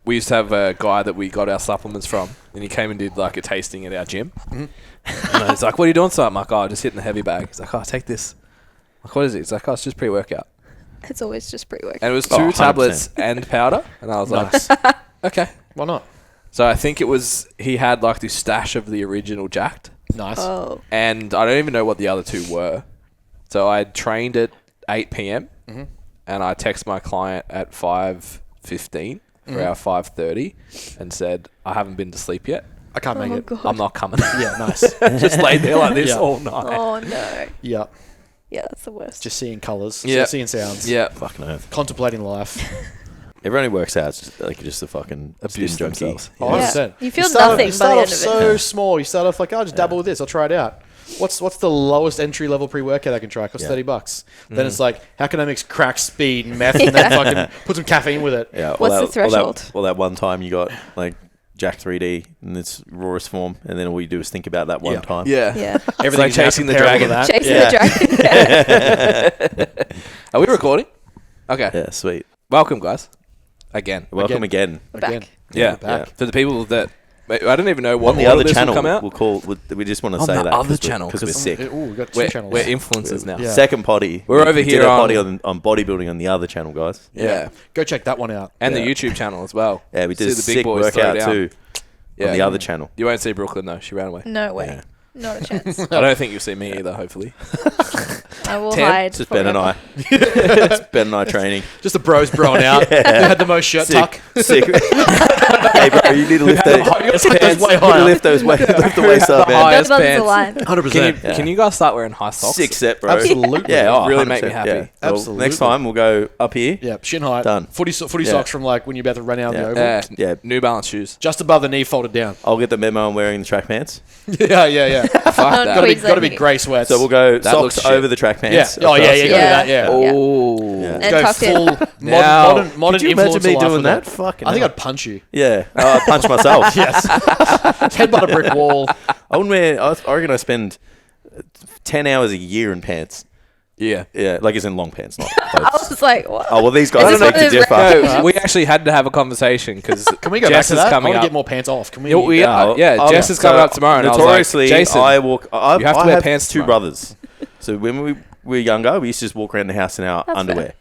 we used to have a guy that we got our supplements from, and he came and did like a tasting at our gym. Mm-hmm. And he's like, "What are you doing?" So I'm like, "Oh, just hitting the heavy bag." He's like, "Oh, take this." I'm like, "What is it?" He's like, "Oh, it's just pre-workout." It's always just pre-workout. And it was 2 tablets and powder, and I was like, "Okay, why not?" So I think it was he had like this stash of the original Jacked. Nice. Oh. And I don't even know what the other 2 were. So I trained at 8 p.m. And I text my client at 5:15 for our 5:30 and said, "I haven't been to sleep yet. I can't make it. God. I'm not coming." Yeah, nice. Just laid there like this all night. Oh, no. Yeah. Yeah, that's the worst. Just seeing colours. Yeah. Seeing sounds. Yeah. Fucking earth. Contemplating life. Everyone who works out is just a fucking Abuse skin junkie. themselves. Oh, 100%. You feel start nothing you by start the off end of so small. You start off like, I'll just dabble with this. I'll try it out. What's the lowest entry level pre-workout I can try? It costs $30. Then it's like, how can I mix crack, speed, and meth, and then fucking put some caffeine with it? Yeah. What's the threshold? Well, that one time you got like Jack 3D in its rawest form, and then all you do is think about that one time. Yeah. Yeah. Everything's like chasing now the comparable dragon. to that. Chasing the dragon. Are we recording? Okay. Yeah, sweet. Welcome, guys. Again. Welcome again. We're back. Again. Yeah. We're back. For the people that... I don't even know what On the order other this will channel, come out. we just want to On say the that. other channel, because we're sick. Ooh, we've got 2 We're channels. influencers now. Yeah. Second potty. We're over we here did a on- potty on bodybuilding on the other channel, guys. Yeah. Go check that one out. And Yeah. the YouTube channel as well. Yeah, we did a See the big sick boys throw workout down. too on the other channel. You won't see Brooklyn though. She ran away. No way. Yeah. Not a chance. I don't think you'll see me either, hopefully. I will Tim? hide. It's just Ben and forever. I. It's Ben and I training. Just the bros broing out. Who had the most shirt tuck? Sick. Hey, bro, you need to lift those. It's like those way You need to higher. lift those lift the waist up, The man. highest Those pants. buttons align. 100%. Can you guys start wearing high socks? Sick set, bro. Absolutely. Yeah, oh, Really make me 100%, happy. yeah. Well, Absolutely. next time we'll go up here. Yeah, shin height. Done. Footy socks from like when you're about to run out Yeah. of the oval. Yeah. Yeah. New Balance shoes. Just above the knee, folded down. I'll get the memo on wearing the track pants. yeah. Fuck that. Gotta be grey sweats. So we'll go That looks socks shit. over the track pants. Yeah. Oh, yeah, across. go to that, yeah. Oh. Yeah. And Go tucked in. full Now- modern Could you imagine influencer me life doing with that? Fucking I think hell. I'd punch you. Yeah. I'd punch myself. Yes. Headbutt a brick wall. I wouldn't wear... I reckon I spend 10 hours a year in pants. Yeah. Yeah, like as in long pants, not I clothes. was like, what? Oh, well, these Is guys this are one big of to those differ. No, we actually had to have a conversation because Can we go Jess back to is that? I coming want to up. get more pants off. Can we? Jess is coming up tomorrow. And Notoriously, I was like, I walk... you have to wear have pants 2 tomorrow. brothers. So when we were younger, we used to just walk around the house in our That's underwear. fair.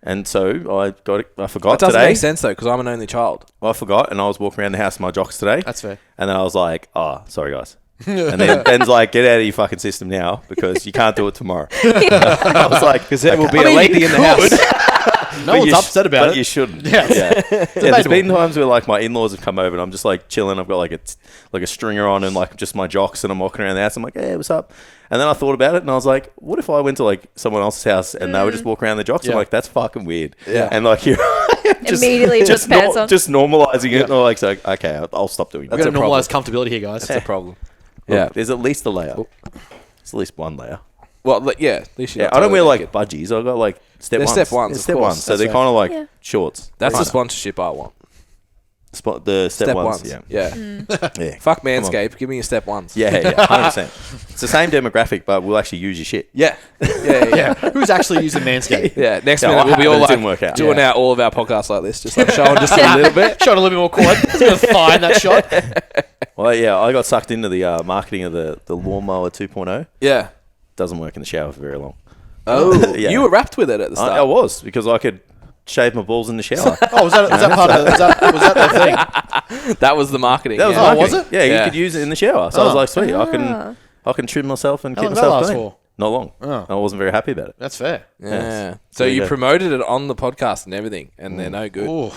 And so I That forgot doesn't today. make sense though because I'm an only child. I forgot, and I was walking around the house in my jocks today. That's fair. And then I was like, oh, sorry, guys. And then Ben's like, get out of your fucking system now because you can't do it tomorrow. I was like, because There will be a lady in the house. No one's upset about but it. you shouldn't. Yeah. There's been times where like my in-laws have come over and I'm just like chilling. I've got like a stringer on and like just my jocks and I'm walking around the house. I'm like, hey, what's up? And then I thought about it and I was like, what if I went to like someone else's house and they would just walk around the jocks? Yeah. I'm like, that's fucking weird. Yeah. And like here I am Immediately put just pants on. just normalizing it. And I'm like, so, okay, I'll stop doing that. We've got to a problem. normalise comfortability here, guys. That's the problem. Look, Yeah. there's at least a layer. There's at least one layer. Well, yeah. At least you're Yeah, not I don't wear totally like naked. budgies. I've got like step They're ones. step ones, They're of step course. ones. So That's they're fair. kind of like Yeah. shorts. That's the Kinda. sponsorship I want. The step ones. Yeah. Yeah. Yeah. Fuck Come on. Manscaped. Give me your step ones. Yeah, 100%. It's the same demographic, but we'll actually use your shit. Yeah. Yeah. Yeah. Who's actually using Manscaped? Yeah, next Yeah, minute I we'll be have, all but it like didn't work out. doing Yeah. out all of our podcasts like this, just like showing just a little bit. Shot a little bit more quad. It's going to find that shot. Well, yeah, I got sucked into the marketing of the lawnmower 2.0. Yeah. Doesn't work in the shower for very long. Oh, Yeah. you were wrapped with it at the start. I was because I could shave my balls in the shower. Oh, was that part of was that the thing? That was the marketing. That was yeah. marketing. was it? Yeah, Yeah. you could use it in the shower. So I was Oh. like, sweet, Ah. I can trim myself and How keep long did that myself last clean. for? Not long. Oh. I wasn't very happy about it. That's fair. Yeah. Yes. So There you you go. promoted it on the podcast and everything, and they're no good. Ooh.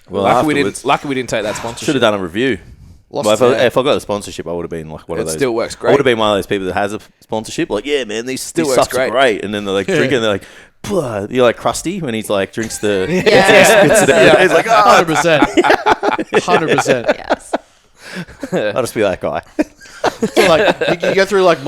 Well, lucky afterwards, we didn't take that sponsorship. should have done a review. Lost Well, it. if I got a sponsorship, I would have been like one of It those. still works I great. would have been one of those people that has a sponsorship. Like, yeah, man, these Still works stuffs great. are great. And then they're like drinking, and they're like, "Blah." You're like Krusty when he's like drinks the. Yeah. spits it out. He's like, oh. 100%. 100%. Yes. I'll just be that guy. So like you go through like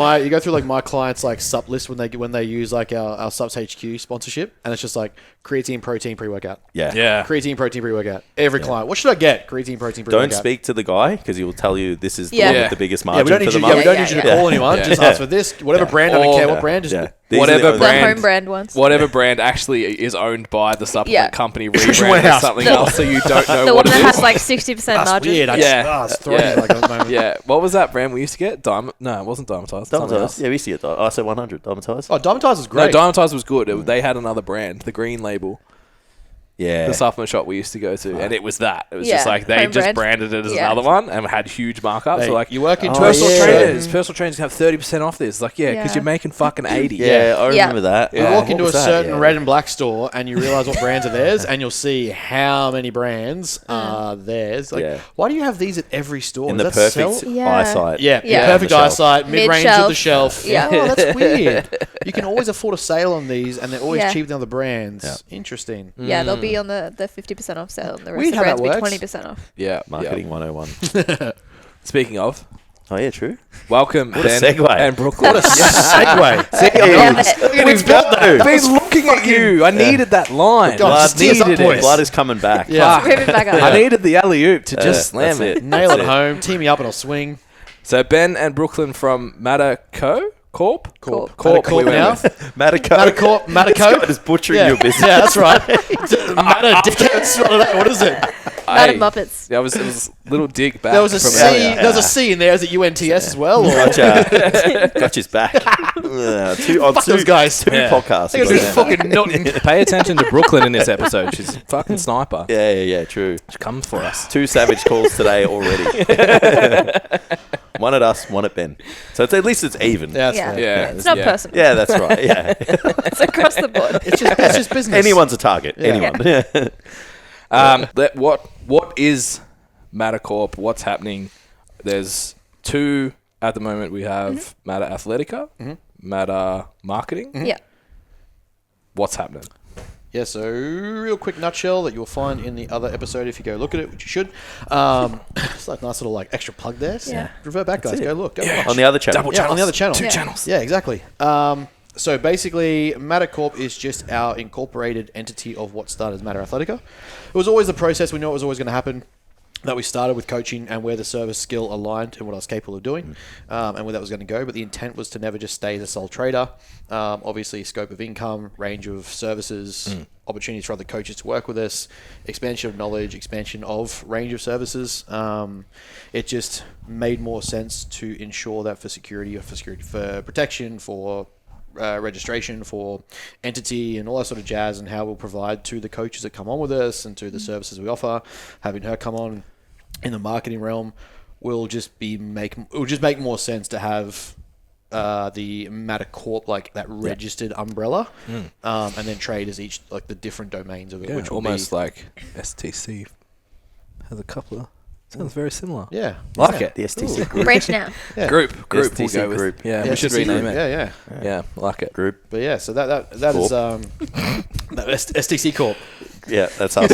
my clients like sup list when they use like our Sups HQ sponsorship, and it's just like creatine, protein, pre-workout. Yeah. Yeah. Creatine, protein, pre-workout. Every client. What should I get? Creatine, protein, pre-workout. Don't speak to the guy because he will tell you this is the Yeah. one Yeah. with the biggest Yeah, margin we don't for need the you. month. We don't need you to Yeah. call anyone. Yeah. Just ask for this, whatever brand. I don't care what brand. Just Yeah. These are whatever the The brand, home brand ones. whatever brand actually is owned by the supplement Yeah. company, rebranded as something else, so you don't know The what one it that is. has like 60% That's margin. weird. It's throwing Yeah. me like at the moment. Yeah, what was that brand we used to get? No, it wasn't Diamatize. Something else. Dymatize. Yeah, we used to get ISO 100 Dymatize. Oh, Dymatize was No, great. Diamatize was good. They had another brand, the green label, Yeah. the supplement shop we used to go to, and it was that. It was Yeah, just like they home just brand. branded it as Yeah. another one and had huge markups. Hey, So like, you work in personal yeah. trainers. Personal trainers can have 30% off this. Like, yeah, because Yeah. you're making fucking 80. Yeah, I Yeah. remember that. You Yeah. walk What into a was that? certain Yeah. red and black store and you realize what brands are theirs, and you'll see how many brands are theirs. Like, Yeah. why do you have these at every store? In Does the that perfect sell? Yeah. eyesight. Yeah, Yeah. perfect The shelf. eyesight, mid-range of the Mid-shelf. shelf. Yeah. Oh, that's weird. You can always afford a sale on these, and they're always Yeah. cheaper than other brands. Yeah. Interesting. Yeah, they'll be on the 50% off sale, and the rest Weird of the how that brands will be works. 20% off. Yeah. Marketing yeah. 101. Speaking of, Oh, yeah, true. welcome What a Ben segue. and Brooklyn. What a segue. Love it. Look at his belt, though. I've been looking at you. I needed that line. God, I just tears up, needed boys. it. Blood is coming back. Yeah. Rip it back up. I needed the alley-oop to just slam that's it. Nail That's it home. Tee me up and I'll swing. So Ben and Brooklyn from Corp? Corp. Corp we went now. with. Mataco. Mataco is butchering Yeah. your business. Yeah, that's right. Mata dickheads. What is it? Madam Muppets. Yeah, it was a little dig back. There was a from C. earlier. There was a C in there. Is it UNTS as well? Or? Gotcha's back. Fuck those guys. Two Yeah. podcasts. They're ago, gonna do yeah. fucking nothing. Pay attention to Brooklyn in this episode. She's a fucking sniper. Yeah, true. She comes for us. 2 savage calls today already. One at us, one at Ben. So at least it's even. Yeah, that's Yeah. fair. Yeah. It's not yeah. personal. Yeah, that's right. Yeah. It's across the board. It's just business. Anyone's a target. Yeah. Anyone. What is Corp? What's happening? There's 2 at the moment. We have Matter Athletica, Matter Marketing. Yeah. What's happening? Yeah, so real quick nutshell that you'll find in the other episode if you go look at it, which you should. It's like a nice little like extra plug there. So Yeah. revert back, guys. it. Go look. Go Yeah. watch. On the other channel. Double Yeah, on the other channel. Two Yeah. channels. Yeah, exactly. So basically, Matter Corp is just our incorporated entity of what started as Matter Athletica. It was always the process. We knew it was always going to happen. That we started with coaching and where the service skill aligned and what I was capable of doing, and where that was going to go. But the intent was to never just stay as a sole trader. Obviously, scope of income, range of services, opportunities for other coaches to work with us, expansion of knowledge, expansion of range of services. It just made more sense to ensure that for protection, for registration, for entity and all that sort of jazz, and how we'll provide to the coaches that come on with us and to the services we offer. Having her come on in the marketing realm will just make more sense to have the Matter Corp, like that registered umbrella, and then trade as each like the different domains of it, Yeah, which will almost be, like STC has a couple of. Sounds very similar. yeah, Like it. The STC group. Branch now. yeah. Group. We'll STC go with. group. Yeah, Yeah, we should STC rename group. it. Yeah. Yeah, like it. Group. But yeah, so that is that STC Corp. Yeah, that's us.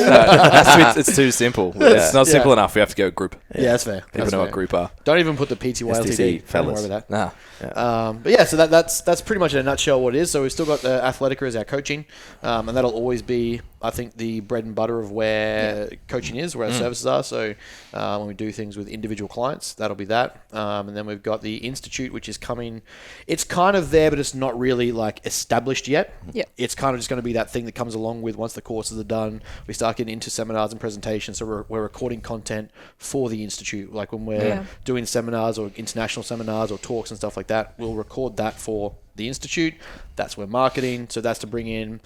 It's too simple. It's not simple enough. We have to go group. Yeah, that's fair. People That's know fair. what group are. Don't even put the PTY STC LTD. Don't fellas. worry about that. Nah. But yeah, so that's pretty much in a nutshell what it is. So we've still got the Athletica as our coaching, and that'll always be, I think, the bread and butter of where coaching is, where our services are. So when we do things with individual clients, that'll be that. And then we've got the Institute, which is coming. It's kind of there, but it's not really like established yet. Yep. It's kind of just going to be that thing that comes along with once the courses are done. We start getting into seminars and presentations. So we're recording content for the Institute. Like when we're doing seminars or international seminars or talks and stuff like that, we'll record that for the Institute. That's where marketing. So that's to bring in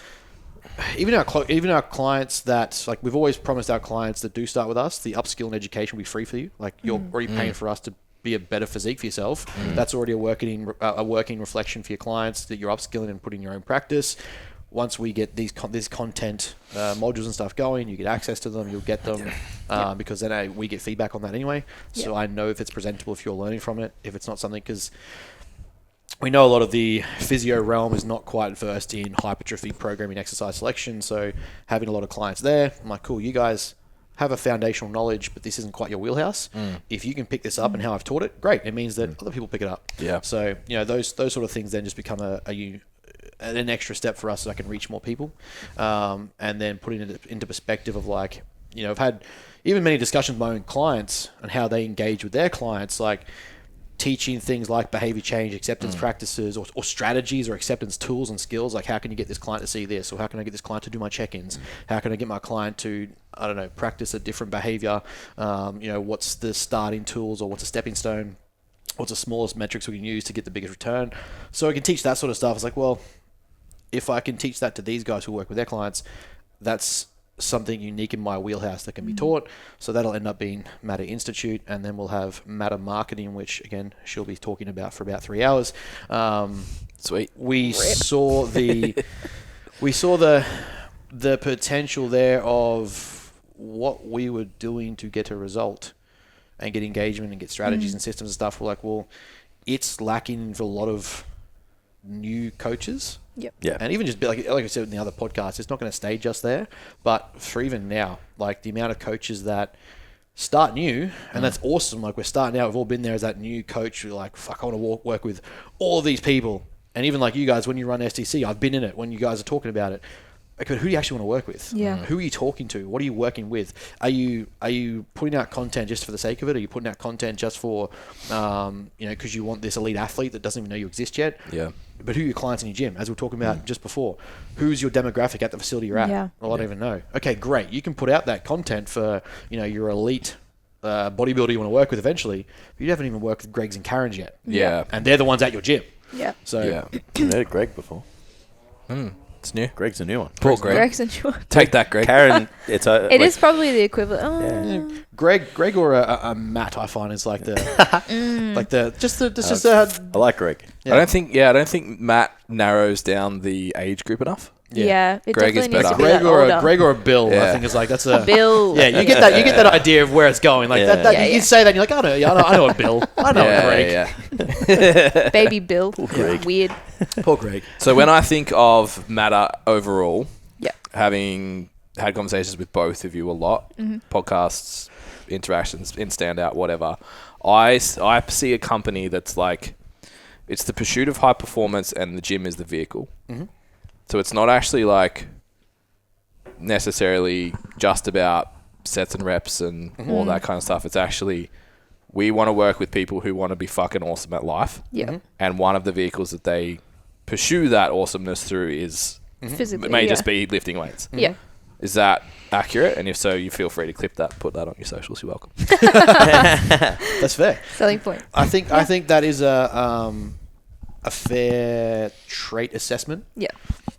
even our clients that, like, we've always promised our clients that do start with us, the upskill and education will be free for you. Like, you're already paying for us to be a better physique for yourself. That's already a working reflection for your clients that you're upskilling and putting your own practice. Once we get these content modules and stuff going, you get access to them, you'll get them, because then we get feedback on that anyway. So I know if it's presentable, if you're learning from it, if it's not something, because we know a lot of the physio realm is not quite versed in hypertrophy programming, exercise selection. So having a lot of clients there, I'm like, cool, you guys have a foundational knowledge, but this isn't quite your wheelhouse. If you can pick this up and how I've taught it, great. It means that other people pick it up. Yeah. So, those sort of things then just become an extra step for us so I can reach more people. And then putting it into perspective of, like, I've had even many discussions with my own clients and how they engage with their clients. Like, teaching things like behavior change, acceptance practices, or strategies or acceptance tools and skills. Like, how can you get this client to see this? Or how can I get this client to do my check-ins? How can I get my client to, I don't know, practice a different behavior? What's the starting tools, or what's a stepping stone? What's the smallest metrics we can use to get the biggest return? So I can teach that sort of stuff. It's like, well, if I can teach that to these guys who work with their clients, that's something unique in my wheelhouse that can be taught. So that'll end up being Matter Institute, and then we'll have Matter Marketing, which again she'll be talking about for about 3 hours. Sweet. We saw the potential there of what we were doing to get a result and get engagement and get strategies and systems and stuff. We're like, well, it's lacking for a lot of new coaches. Yep. Yeah. And even just like I said in the other podcast, it's not going to stay just there. But for even now, like the amount of coaches that start new, and that's awesome. Like, we're starting out, we've all been there as that new coach. We're like, fuck, I want to work with all of these people. And even like you guys, when you run STC, I've been in it when you guys are talking about it. Like, but who do you actually want to work with? Yeah. Who are you talking to? What are you working with? Are you putting out content just for the sake of it? Are you putting out content just for, because you want this elite athlete that doesn't even know you exist yet? Yeah. But who are your clients in your gym? As we were talking about just before, who's your demographic at the facility you're at? Yeah. Well, I don't even know. Okay, great. You can put out that content for, your elite bodybuilder you want to work with eventually. But you haven't even worked with Gregs and Karens yet. Yeah. And they're the ones at your gym. Yeah. So Yeah. I've heard Greg before. It's new. Greg's a new one. Poor Greg. Greg's and Sean. Take that, Greg. Karen, it's It is probably the equivalent. Oh. Greg or a Matt, I find, is like the I like Greg. Yeah. I don't think Matt narrows down the age group enough. Yeah. It Greg is definitely needs better. to be Greg that or older. a Greg or a Bill. Yeah. I think it's like that's a Bill. Yeah, you get that idea of where it's going. Like Yeah. that Yeah, you yeah. say that and you're like, I know a Bill. I know a Greg. Yeah. Baby Bill. Greg. Weird. Poor Greg. So when I think of Matter overall, Yeah. having had conversations with both of you a lot, podcasts, interactions in Standout, whatever, I see a company that's like, it's the pursuit of high performance and the gym is the vehicle. So it's not actually like necessarily just about sets and reps and all that kind of stuff. It's actually, we want to work with people who want to be fucking awesome at life. Yeah. And one of the vehicles that they pursue that awesomeness through is Physically. it may yeah. just be lifting weights. Yeah. Is that accurate? And if so, you feel free to clip that, put that on your socials. You're welcome. That's fair. Selling point. I think that is a fair trait assessment. Yeah.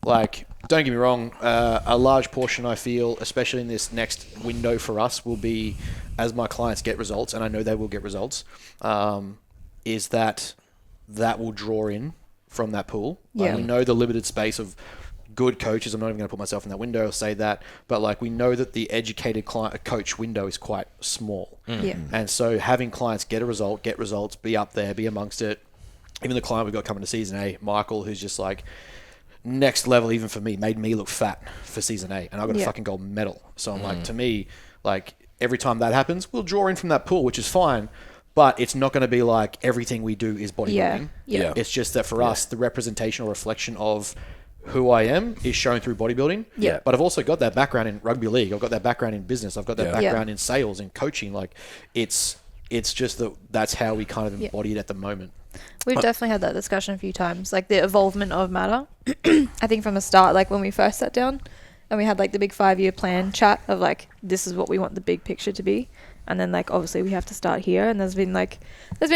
Like, don't get me wrong, a large portion I feel, especially in this next window for us, will be as my clients get results, and I know they will get results, is that will draw in from that pool. Like, Yeah. we know the limited space of good coaches. I'm not even going to put myself in that window or say that, but like, we know that the educated client coach window is quite small. Yeah. And so having clients get results, be up there, be amongst it. Even the client we've got coming to season A, Michael, who's just like next level, even for me, made me look fat for season A, and I got a fucking gold medal. So I'm like, to me, like, every time that happens, we'll draw in from that pool, which is fine, but it's not going to be like everything we do is bodybuilding. Yeah. Yeah. It's just that for us, the representation or reflection of who I am is shown through bodybuilding. Yeah. But I've also got that background in rugby league. I've got that background in business. I've got that Yeah. background in sales and coaching. Like, it's just that's how we kind of embody it at the moment. We've definitely had that discussion a few times, like the evolvement of Matter. I think from the start, like when we first sat down and we had like the big 5-year plan chat of like, this is what we want the big picture to be. And then like, obviously we have to start here. And there's been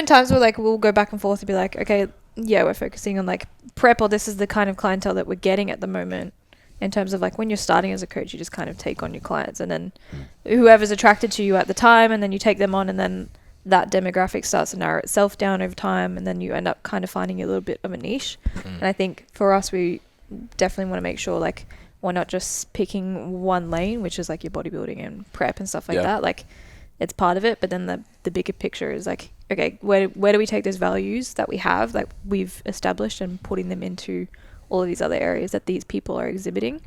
times where like, we'll go back and forth and be like, okay, yeah, we're focusing on like prep, or this is the kind of clientele that we're getting at the moment. In terms of like, when you're starting as a coach, you just kind of take on your clients, and then whoever's attracted to you at the time, and then you take them on, and then that demographic starts to narrow itself down over time, and then you end up kind of finding a little bit of a niche. And I think for us, we definitely want to make sure like we're not just picking one lane, which is like your bodybuilding and prep and stuff like that. Like, it's part of it, but then the bigger picture is like, okay, where do we take those values that we have, that we've established, and putting them into all of these other areas that these people are exhibiting,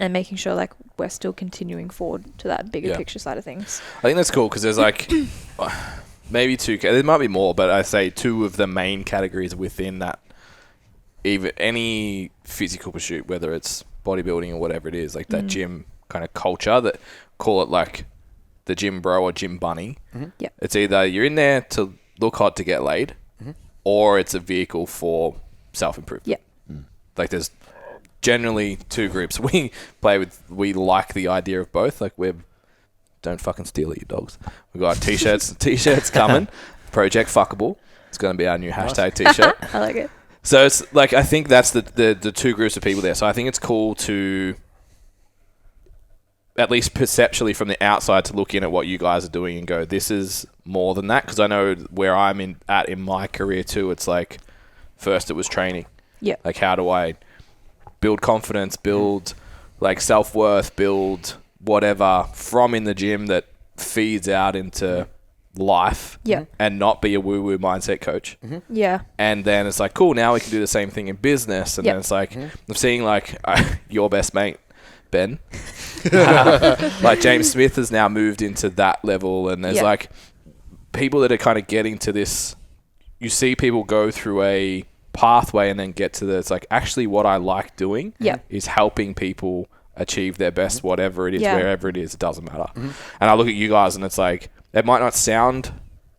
and making sure like we're still continuing forward to that bigger picture side of things. I think that's cool because there's like maybe two. There might be more, but I say two of the main categories within that. Even any physical pursuit, whether it's bodybuilding or whatever it is, like that gym kind of culture, that call it like the gym bro or gym bunny. Yeah. It's either you're in there to look hot to get laid, or it's a vehicle for self-improvement. Yeah. Like there's generally two groups. We like the idea of both. Like don't fucking steal it, you dogs. We've got t-shirts coming. Project Fuckable. It's going to be our new hashtag t-shirt. I like it. So it's like, I think that's the two groups of people there. So I think it's cool to, at least perceptually from the outside, to look in at what you guys are doing and go, this is more than that. Because I know where I'm at in my career too, it's like, first it was training. Yeah. Like, how do I build confidence, build like self-worth, build whatever from in the gym that feeds out into life, and not be a woo-woo mindset coach. Yeah. And then it's like, cool, now we can do the same thing in business. And then it's like, I'm seeing like your best mate, Ben, like James Smith has now moved into that level. And there's like people that are kind of getting to this, you see people go through a pathway and then get to it's like, actually what I like doing is helping people achieve their best, whatever it is, wherever it is, it doesn't matter. And I look at you guys and it's like, it might not sound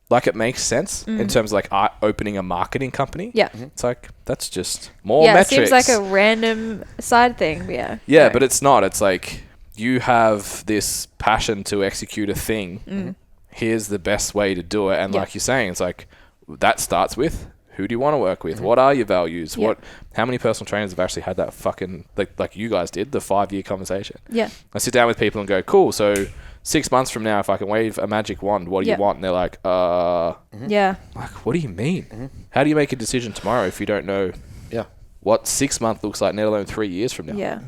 like it makes sense in terms of like opening a marketing company. Yeah. It's like, that's just more metrics. It seems like a random side thing. But it's not. It's like, you have this passion to execute a thing. Here's the best way to do it. And like you're saying, it's like, that starts with, who do you want to work with? What are your values? How many personal trainers have actually had that fucking, like you guys did, the 5-year conversation? Yeah. I sit down with people and go, cool, so 6 months from now, if I can wave a magic wand, what do you want? And they're like, yeah. Like, what do you mean? How do you make a decision tomorrow if you don't know what 6 months looks like, let alone 3 years from now? Yeah.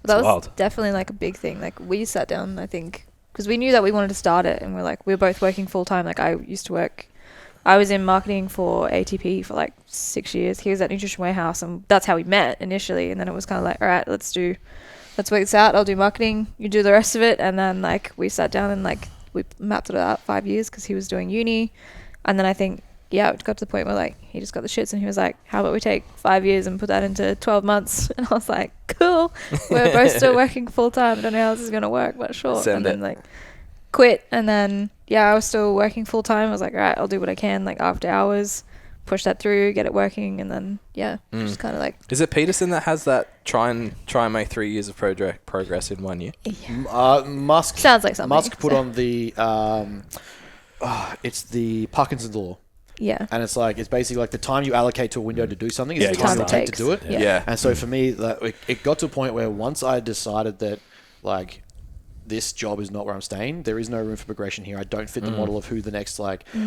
Well, that was definitely like a big thing. Like, we sat down, I think, because we knew that we wanted to start it, and we were both working full time. Like, I was in marketing for ATP for like 6 years. He was at Nutrition Warehouse, and that's how we met initially. And then it was kind of like, all right, let's work this out. I'll do marketing, you do the rest of it. And then like we sat down and like we mapped it out 5 years because he was doing uni. And then I think, it got to the point where like he just got the shits and he was like, how about we take 5 years and put that into 12 months? And I was like, cool. We're both still working full time. I don't know how this is going to work, but sure. Then like quit. And then, I was still working full time. I was like, all right, I'll do what I can, like after hours, push that through, get it working. And then, just kind of like. Is it Peterson that has that try and make 3 years of progress in 1 year? Yeah. Musk. Sounds like something. Musk put on the, it's the Parkinson's law. Yeah. And it's basically like the time you allocate to a window to do something is the time it takes to do it. Yeah. And so for me, it got to a point where once I decided that like this job is not where I'm staying, there is no room for progression here. I don't fit the model of who the next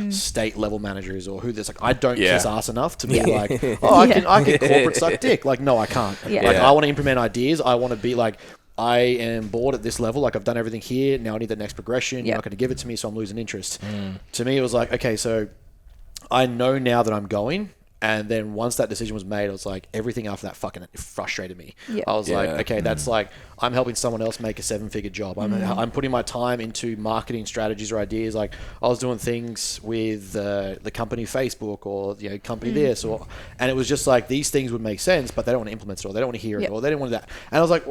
state level manager is, or who this I don't kiss ass enough to be like, I can corporate suck dick. Like, no, I can't. I want to implement ideas. I want to be like, I am bored at this level. Like, I've done everything here. Now I need the next progression. You're not going to give it to me, so I'm losing interest. To me, it was like, okay, so I know now that I'm going. And then once that decision was made, I was like, everything after that fucking frustrated me. I was like, okay, that's like, I'm helping someone else make a 7-figure job. I'm putting my time into marketing strategies or ideas. Like, I was doing things with the company Facebook or company this, and it was just like, these things would make sense, but they don't want to implement it, or they don't want to hear it, or they don't want that. And I was like,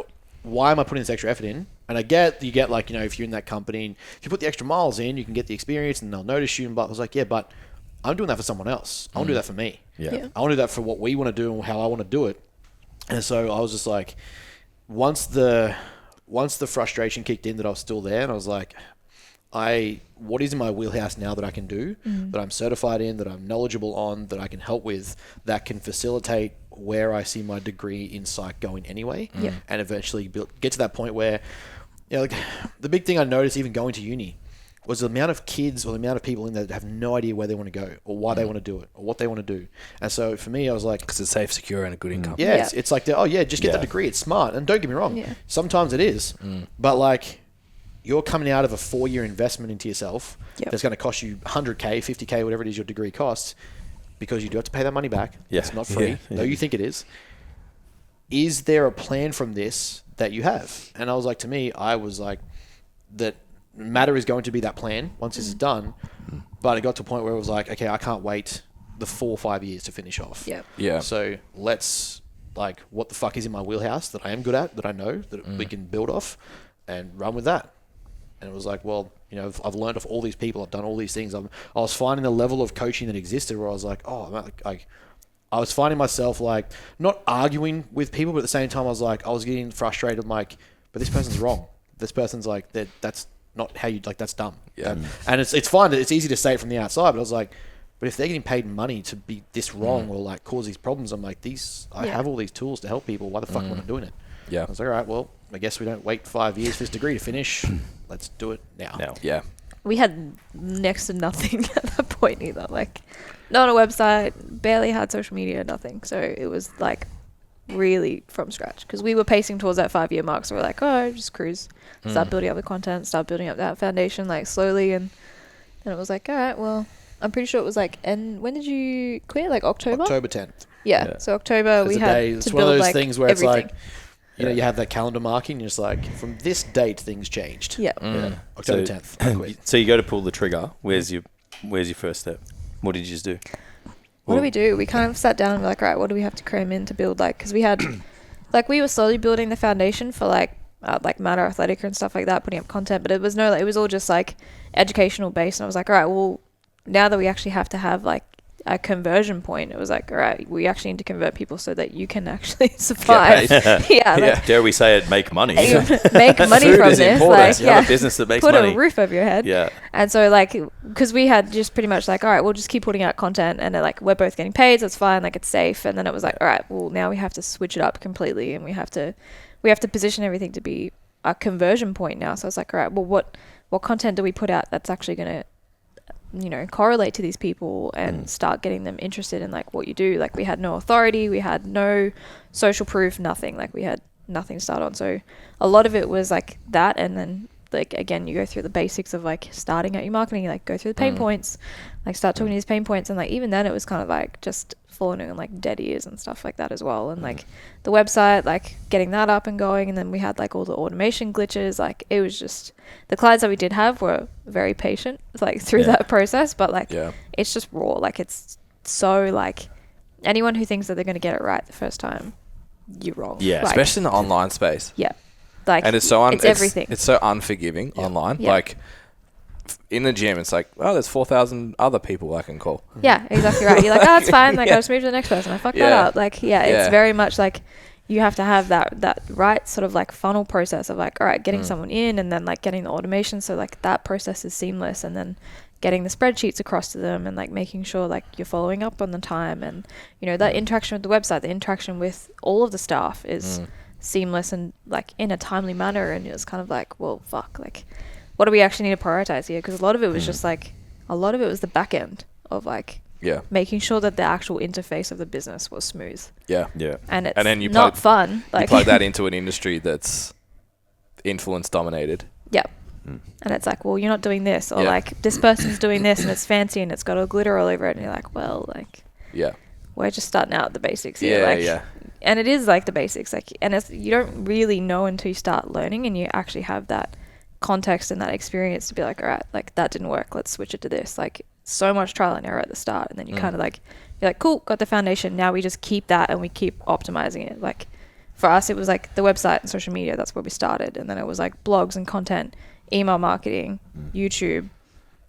why am I putting this extra effort in? And you get like, if you're in that company, and if you put the extra miles in, you can get the experience and they'll notice you. But I was like, but I'm doing that for someone else. I want to do that for me. I want to do that for what we want to do and how I want to do it. And so I was just like, once the frustration kicked in that I was still there, and I was like, what is in my wheelhouse now that I can do, that I'm certified in, that I'm knowledgeable on, that I can help with, that can facilitate where I see my degree in psych going anyway, and eventually get to that point where, like the big thing I noticed even going to uni was the amount of kids or the amount of people in there that have no idea where they want to go or why they want to do it or what they want to do. And so for me, I was like... Because it's safe, secure, and a good income. Yeah, it's like, just get that degree. It's smart. And don't get me wrong. Sometimes it is. But like, you're coming out of a 4-year investment into yourself that's going to cost you 100K, 50K, whatever it is your degree costs, because you do have to pay that money back. It's not free, though you think it is. Is there a plan from this that you have? And I was like, to me, I was like, that... Matter is going to be that plan once this is done, but it got to a point where it was like, okay, I can't wait the 4 or 5 years to finish off. So let's what the fuck is in my wheelhouse that I am good at, that I know that we can build off and run with that. And it was like, well, I've learned off all these people. I've done all these things. I was finding the level of coaching that existed where I was like, oh, like I was finding myself like not arguing with people, but at the same time I was getting frustrated. I'm like, but this person's wrong. This person's like that's not how you like. That's dumb. Yeah. And it's fine. It's easy to say it from the outside, but I was like, but if they're getting paid money to be this wrong or like cause these problems, I'm like, I have all these tools to help people. Why the fuck am I not doing it? Yeah. I was like, all right, well, I guess we don't wait 5 years for this degree to finish. Let's do it now. Yeah. We had next to nothing at that point either. Like, not a website, barely had social media, nothing. So it was like really from scratch because we were pacing towards that 5-year mark. So we're like, oh, just cruise, start building up the content, start building up that foundation like slowly. And then it was like, all right, well, I'm pretty sure it was like, and when did you quit? Like October? October 10th. Yeah. So October we had it's to one of build those like things where everything. it's like, you have that calendar marking. You're just like, from this date, things changed. Yeah. October 10th. I quit. So you go to pull the trigger. Where's your first step? What did you just do? What do we do? We kind of sat down and were like, all right, what do we have to cram in to build? Like, because we had, like, we were slowly building the foundation for like Matter Athletica and stuff like that, putting up content, but it was it was all just like educational based. And I was like, all right, well, now that we actually have to have like a conversion point, it was like, all right, we actually need to convert people so that you can actually survive. Dare we say it, make money. Make money Food from is this. important. Like, You have a business that makes put money. a roof over your head. Yeah. And so like, because we had just pretty much like, all right, we'll just keep putting out content and like we're both getting paid, so it's fine, like it's safe. And then it was like, all right, well now we have to switch it up completely and we have to position everything to be a conversion point now. So I was like, all right, well what content do we put out that's actually going to correlate to these people and start getting them interested in like what you do. Like we had no authority, we had no social proof, nothing. Like we had nothing to start on. So a lot of it was like that, and then like again you go through the basics of like starting out your marketing, like go through the pain points, like start talking to these pain points, and like even then it was kind of like just falling on like dead ears and stuff like that as well. And like the website, like getting that up and going, and then we had like all the automation glitches. Like it was just, the clients that we did have were very patient like through that process, but like it's just raw. Like it's so like anyone who thinks that they're going to get it right the first time, you're wrong. Yeah. Like, Especially in the online space. yeah. Like, And it's so it's everything. It's so unforgiving online. Yeah. Like in the gym, it's like, oh, there's 4,000 other people I can call. Yeah, exactly right. You're like, oh, it's fine. Like, I'll just move to the next person. I fucked that up. Like, it's very much like you have to have that right sort of like funnel process of like, all right, getting someone in and then like getting the automation. So like that process is seamless, and then getting the spreadsheets across to them and like making sure like you're following up on the time, and that interaction with the website, the interaction with all of the staff is seamless and like in a timely manner. And it was kind of like, well, fuck, like what do we actually need to prioritize here? Because a lot of it was just like, a lot of it was the back end of like making sure that the actual interface of the business was smooth. Yeah. And it's then you not fun. Like, you plug that into an industry that's influence dominated. Yep. And it's like, well, you're not doing this, or like this person's doing this and it's fancy and it's got a glitter all over it, and you're like, well, like we're just starting out at the basics here. And it is like the basics, like, and it's, you don't really know until you start learning and you actually have that context and that experience to be like, all right, like that didn't work, let's switch it to this. Like so much trial and error at the start, and then you kind of like, you're like, cool, got the foundation, now we just keep that and we keep optimizing it. Like for us it was like the website and social media, that's where we started, and then it was like blogs and content, email marketing, YouTube.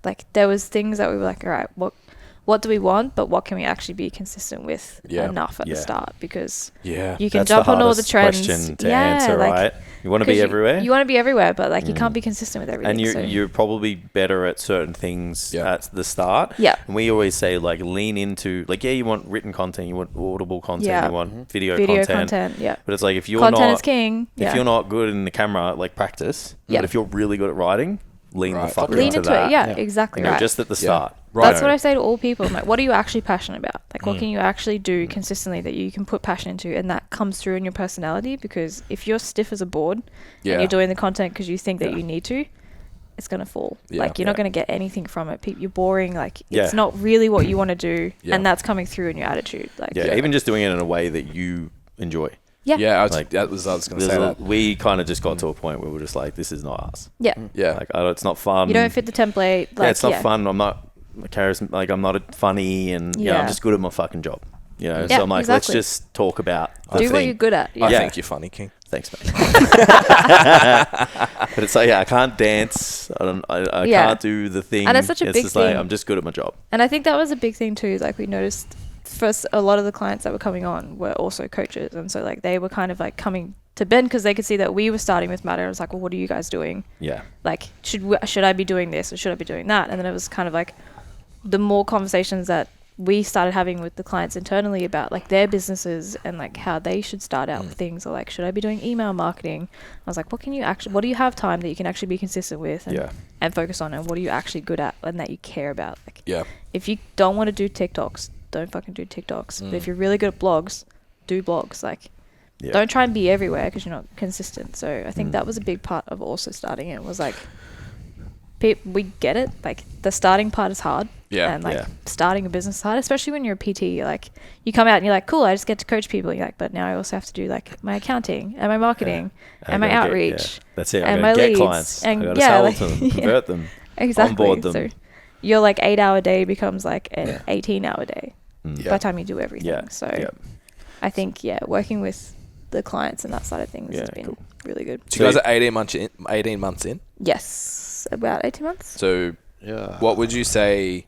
Like there was things that we were like, all right, what do we want, but what can we actually be consistent with enough at the start? Because you can jump on all the trends. Question to answer, like, right? You want to be everywhere. You want to be everywhere, but like you can't be consistent with everything. And you're probably better at certain things at the start. Yeah. And we always say like lean into like, you want written content, you want audible content, you want video content. Yeah. But it's like if you're content is king. If you're not good in the camera, like practice. But if you're really good at writing, lean the fuck into that. It. Yeah, exactly right. Just at the start. That's what I say to all people. I'm like, what are you actually passionate about? Like, what can you actually do consistently that you can put passion into, and that comes through in your personality? Because if you're stiff as a board and you're doing the content because you think that you need to, it's going to fall. Like, you're not going to get anything from it. You're boring. Like, it's not really what you want to do, and that's coming through in your attitude. Like, even just doing it in a way that you enjoy. I was going to say that. We kind of just got to a point where we're just like, this is not us. Yeah. Like, it's not fun. You don't fit the template. Like, it's not fun. I'm not charismatic. Like, I'm not funny, and I'm just good at my fucking job. So I'm like, let's just talk about the do thing. what you're good at. I think you're funny, King. Thanks, mate. But it's like, I can't dance. I can't do the thing. And it's such a big just thing. like, I'm just good at my job. And I think that was a big thing too. Like we noticed first, a lot of the clients that were coming on were also coaches. And so like they were kind of like coming to Ben because they could see that we were starting with Matter. I was like, well, what are you guys doing? Yeah. Like, should I be doing this or should I be doing that? And then it was kind of like the more conversations that we started having with the clients internally about like their businesses and like how they should start out with things, or like, should I be doing email marketing? I was like, what do you have time that you can actually be consistent with and focus on, and what are you actually good at and that you care about? Like, if you don't want to do TikToks, don't fucking do TikToks. But if you're really good at blogs, do blogs. Like, don't try and be everywhere because you're not consistent. So I think that was a big part of also starting it, was like, we get it. Like the starting part is hard. And like starting a business is hard, especially when you're a PT. Like you come out and you're like, cool, I just get to coach people. You're like, but now I also have to do like my accounting and my marketing and my outreach. That's it. And I my get leads. clients. And I got to sell to them, convert them, exactly. onboard them. So your like 8-hour day becomes like an 18-hour day by the time you do everything. So I think working with the clients and that side of things has been really good. So you guys are 18 months in? Yes, about 18 months. So what would you say?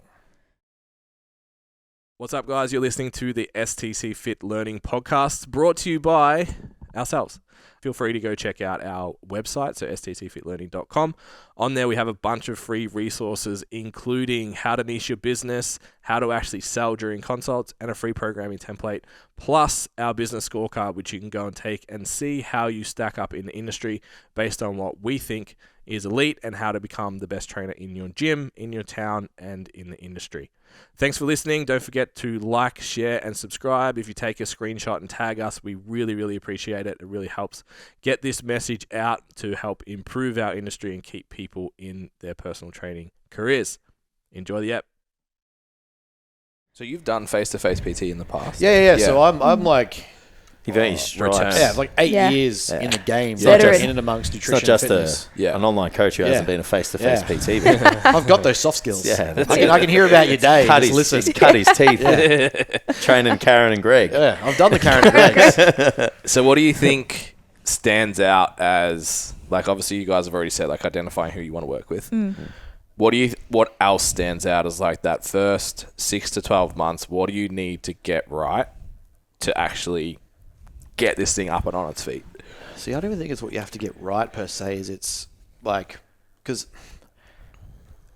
What's up, guys? You're listening to the STCfit Learning Podcast, brought to you by ourselves. Feel free to go check out our website, so stcfitlearning.com. On there, we have a bunch of free resources, including how to niche your business, how to actually sell during consults, and a free programming template, plus our business scorecard, which you can go and take and see how you stack up in the industry based on what we think is elite and how to become the best trainer in your gym, in your town, and in the industry. Thanks for listening. Don't forget to like, share, and subscribe. If you take a screenshot and tag us, we really, really appreciate it. It really helps get this message out to help improve our industry and keep people in their personal training careers. Enjoy the app. So you've done face-to-face PT in the past? Yeah. So I'm like... You've only stripes. Yeah, like 8 years in the game, in and amongst nutrition. It's not just and fitness. an online coach who hasn't been a face-to-face PT. But I've got those soft skills. Yeah, I can hear about your day. cut his teeth. Training Karen and Greg. Yeah, I've done the Karen and Gregs. So what do you think stands out as, like, obviously you guys have already said, like, identifying who you want to work with. What else stands out as like that first 6 to 12 months? What do you need to get right to actually get this thing up and on its feet? See, I don't even think it's what you have to get right per se. It's like, because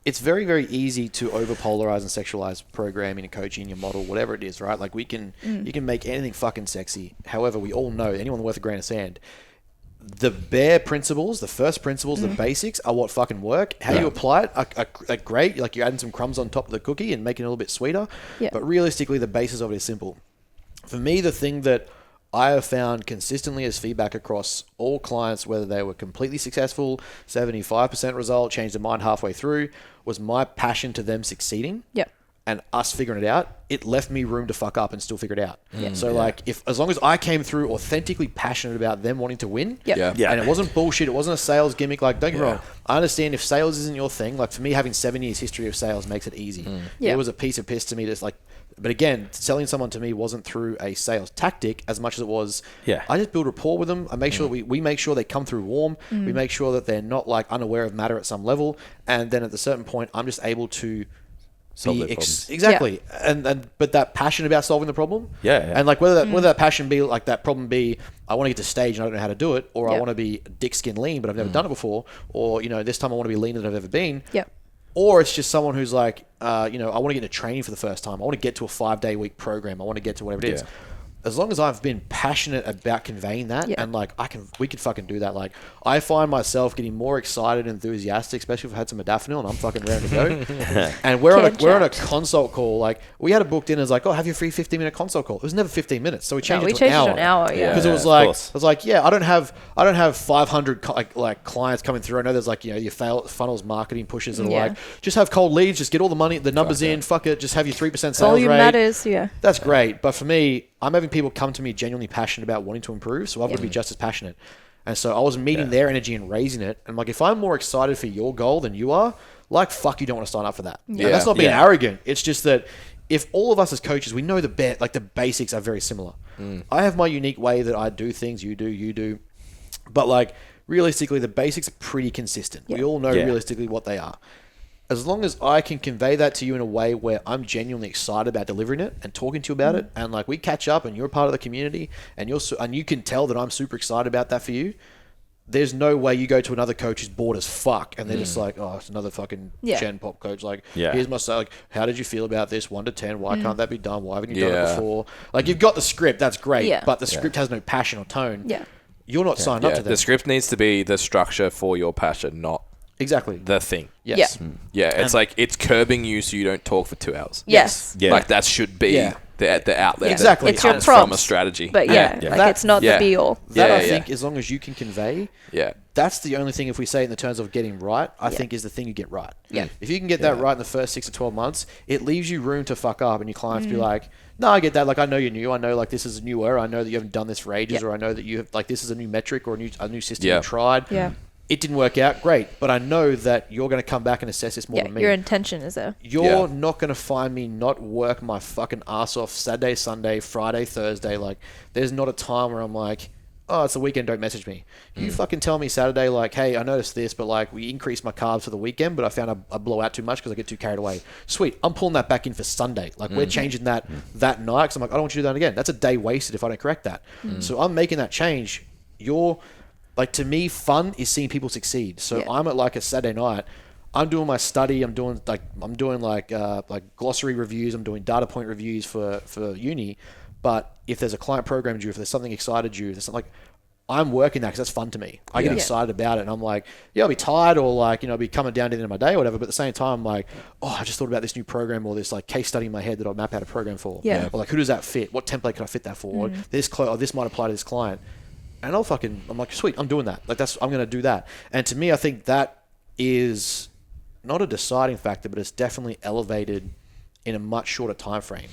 it's very, very easy to over-polarize and sexualize programming and coaching, your model, whatever it is, right? Like you can make anything fucking sexy. However, we all know, anyone worth a grain of sand, the bare principles, the first principles, the basics are what fucking work. How you apply it are great. Like you're adding some crumbs on top of the cookie and making it a little bit sweeter. Yeah. But realistically, the basis of it is simple. For me, the thing that I have found consistently as feedback across all clients, whether they were completely successful, 75% result, changed their mind halfway through, was my passion to them succeeding. Yep. And us figuring it out, it left me room to fuck up and still figure it out. Like, as long as I came through authentically passionate about them wanting to win, and it wasn't bullshit, it wasn't a sales gimmick. Like, don't get me wrong, I understand if sales isn't your thing. Like for me, having 7 years history of sales makes it easy. It was a piece of piss to me. But again, selling someone to me wasn't through a sales tactic as much as it was. I just build rapport with them. I make sure we make sure they come through warm. We make sure that they're not like unaware of matter at some level, and then at a certain point, I'm just able to. Exactly, but that passion about solving the problem, and like whether that passion be like that problem be I want to get to stage and I don't know how to do it, or I want to be dick skin lean but I've never done it before, or this time I want to be leaner than I've ever been, or it's just someone who's like I want to get into training for the first time, I want to get to a 5-day week program, I want to get to whatever it is. As long as I've been passionate about conveying that, and like we could fucking do that. Like I find myself getting more excited and enthusiastic, especially if I've had some modafinil and I'm fucking ready to go. And we're on a consult call. Like we had it booked in as like, oh, have your free 15-minute consult call. It was never 15 minutes, so we changed it to an hour. Because it was like, I don't have 500 clients coming through. I know there's like your funnels marketing pushes that are like, just have cold leads, just get all the money, the numbers in, fuck it, just have your 3% sales volume rate. matters, That's great, but for me, I'm having people come to me genuinely passionate about wanting to improve, so I've got to be just as passionate. And so I was meeting their energy and raising it. And like, if I'm more excited for your goal than you are, like, fuck, you don't want to sign up for that. Yeah. And that's not being arrogant. It's just that if all of us as coaches, we know the basics are very similar. I have my unique way that I do things, you do. But like realistically, the basics are pretty consistent. We all know realistically what they are. As long as I can convey that to you in a way where I'm genuinely excited about delivering it and talking to you about it, and like we catch up and you're part of the community and you can tell that I'm super excited about that for you, there's no way you go to another coach who's bored as fuck and they're just like, oh, it's another fucking Gen Pop coach. Like, here's my like, how did you feel about this 1 to 10? Why can't that be done? Why haven't you done it before? Like, you've got the script, that's great, but the script has no passion or tone. You're not signed up to that. The script needs to be the structure for your passion, not exactly the thing. Yes. It's like it's curbing you so you don't talk for 2 hours. Yes. Like that should be the outlet. Exactly. It's your from prompts, a strategy. But it's not the be all. That I think as long as you can convey, that's the only thing, if we say it in the terms of getting right, I think is the thing you get right. If you can get that right in the first 6 to 12 months, it leaves you room to fuck up and your clients be like, no, I get that. Like, I know you're new. I know, like, this is newer. I know that you haven't done this for ages, or I know that you have, like, this is a new metric or a new system you've tried. It didn't work out. Great. But I know that you're going to come back and assess this more than me. Your intention is there. You're not going to find me not work my fucking ass off Saturday, Sunday, Friday, Thursday. Like, there's not a time where I'm like, oh, it's the weekend, don't message me. You fucking tell me Saturday, like, hey, I noticed this, but like, we increased my carbs for the weekend, but I found I blow out too much because I get too carried away. Sweet. I'm pulling that back in for Sunday. Like, we're changing that night because I'm like, I don't want you to do that again. That's a day wasted if I don't correct that. So I'm making that change. Like, to me, fun is seeing people succeed. So I'm at like a Saturday night. I'm doing my study. I'm doing like glossary reviews. I'm doing data point reviews for uni. But if there's a client program due, if there's something excited due, there's something like, I'm working that because that's fun to me. I get excited about it, and I'm like, I'll be tired or like, I'll be coming down to the end of my day or whatever. But at the same time, I'm like, oh, I just thought about this new program or this like case study in my head that I'll map out a program for. Or like, who does that fit? What template can I fit that for? Or this might apply to this client. And I'm like, sweet, I'm doing that. Like, I'm going to do that. And to me, I think that is not a deciding factor, but it's definitely elevated in a much shorter time frame.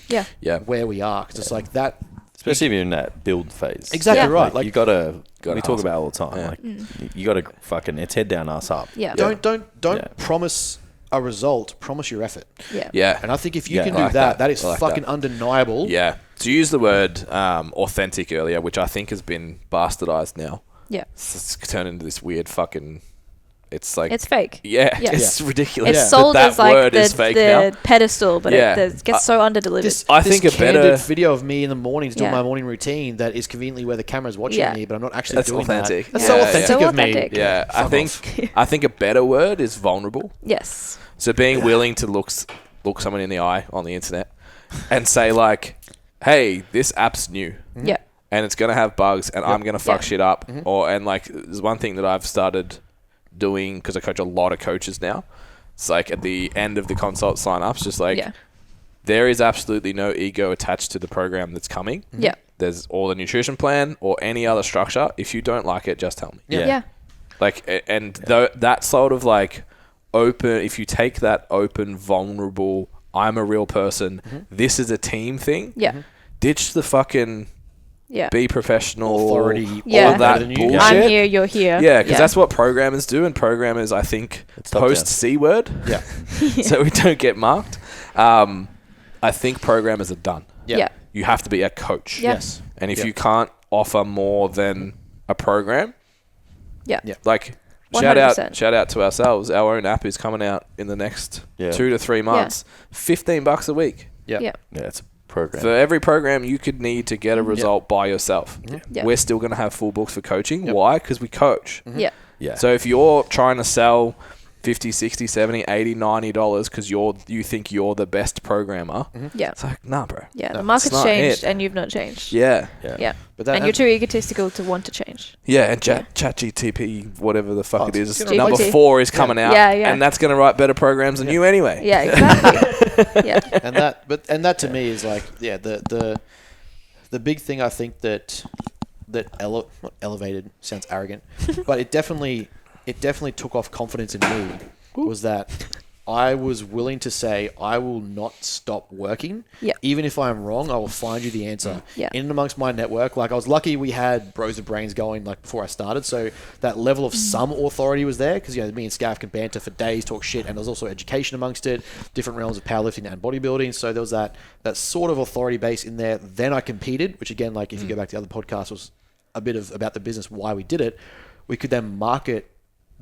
Where we are, because it's like that. Especially if you're in that build phase. Exactly right. Like, you gotta we talk about it all the time. Like, you gotta fucking, it's head down, ass up. Don't promise a result. Promise your effort. And I think if you can do that is fucking undeniable. To use the word authentic earlier, which I think has been bastardized now. It's turned into this weird fucking. It's like it's fake. It's ridiculous. It's sold as like word is fake the now. pedestal, but it gets so underdelivered. I think this a better video of me in the mornings doing my morning routine that is conveniently where the camera's watching me, but I'm not actually doing authentic. that. That's so authentic of me. Yeah, I think a better word is vulnerable. Yes. So being willing to look someone in the eye on the internet and say like, hey, this app's new. And it's gonna have bugs, and I'm gonna fuck shit up. And like, there's one thing that I've started doing, because I coach a lot of coaches now. It's like at the end of the consult sign-ups, just like, there is absolutely no ego attached to the program that's coming. There's all the nutrition plan or any other structure. If you don't like it, just tell me. Like, and that sort of like open, if you take that open, vulnerable, I'm a real person, this is a team thing. Ditch the fucking be professional, authority, all that bullshit. I'm here, you're here. Yeah, because that's what programmers do, and programmers, I think, post C word, so we don't get marked. I think programmers are done. You have to be a coach. And if you can't offer more than a program, like 100%. shout out to ourselves. Our own app is coming out in the next 2 to 3 months. $15 a week. It's program. For every program you could need to get a result by yourself. We're still going to have full books for coaching. Why? Because we coach. So if you're trying to sell $50, $60, $70, $80, $90 because you think you're the best programmer, it's like, nah, bro. The market's changed and you've not changed. But and you're too egotistical to want to change. And ChatGTP, whatever the fuck it is, GPT. number 4 is coming out, and that's going to write better programs than you anyway. Exactly. And that to me is like, the big thing I think that not elevated sounds arrogant, but it definitely took off confidence in me was that I was willing to say, I will not stop working. Even if I'm wrong, I will find you the answer. In and amongst my network, like I was lucky we had Bros of Brains going like before I started. So that level of some authority was there because, me and Scaff can banter for days, talk shit. And there was also education amongst it, different realms of powerlifting and bodybuilding. So there was that sort of authority base in there. Then I competed, which again, like if you go back to the other podcast, was a bit of about the business, why we did it. we could then market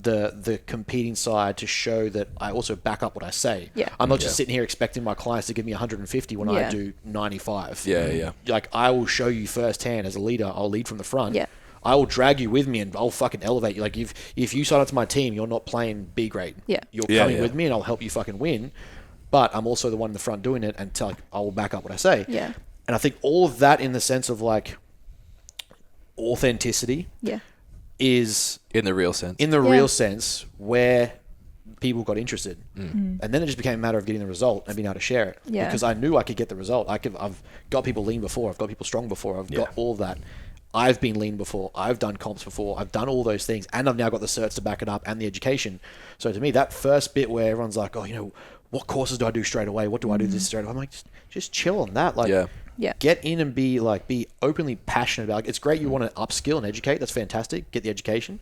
the competing side to show that I also back up what I say. Yeah. I'm not just sitting here expecting my clients to give me 150 when I do 95. Like, I will show you firsthand as a leader. I'll lead from the front. Yeah. I will drag you with me and I'll fucking elevate you. Like, if you sign up to my team, you're not playing B grade. Yeah. You're coming with me and I'll help you fucking win. But I'm also the one in the front doing it, and I will back up what I say. Yeah. And I think all of that, in the sense of like authenticity, is in the real sense. In the real sense, where people got interested, and then it just became a matter of getting the result and being able to share it. Yeah. Because I knew I could get the result. I've got people lean before. I've got people strong before. I've got all of that. I've been lean before. I've done comps before. I've done all those things, and I've now got the certs to back it up and the education. So to me, that first bit where everyone's like, "Oh, you know, what courses do I do straight away? What do I do this straight away?" I'm like, just chill on that. Like, get in and be openly passionate about it. It's great you want to upskill and educate. That's fantastic. Get the education.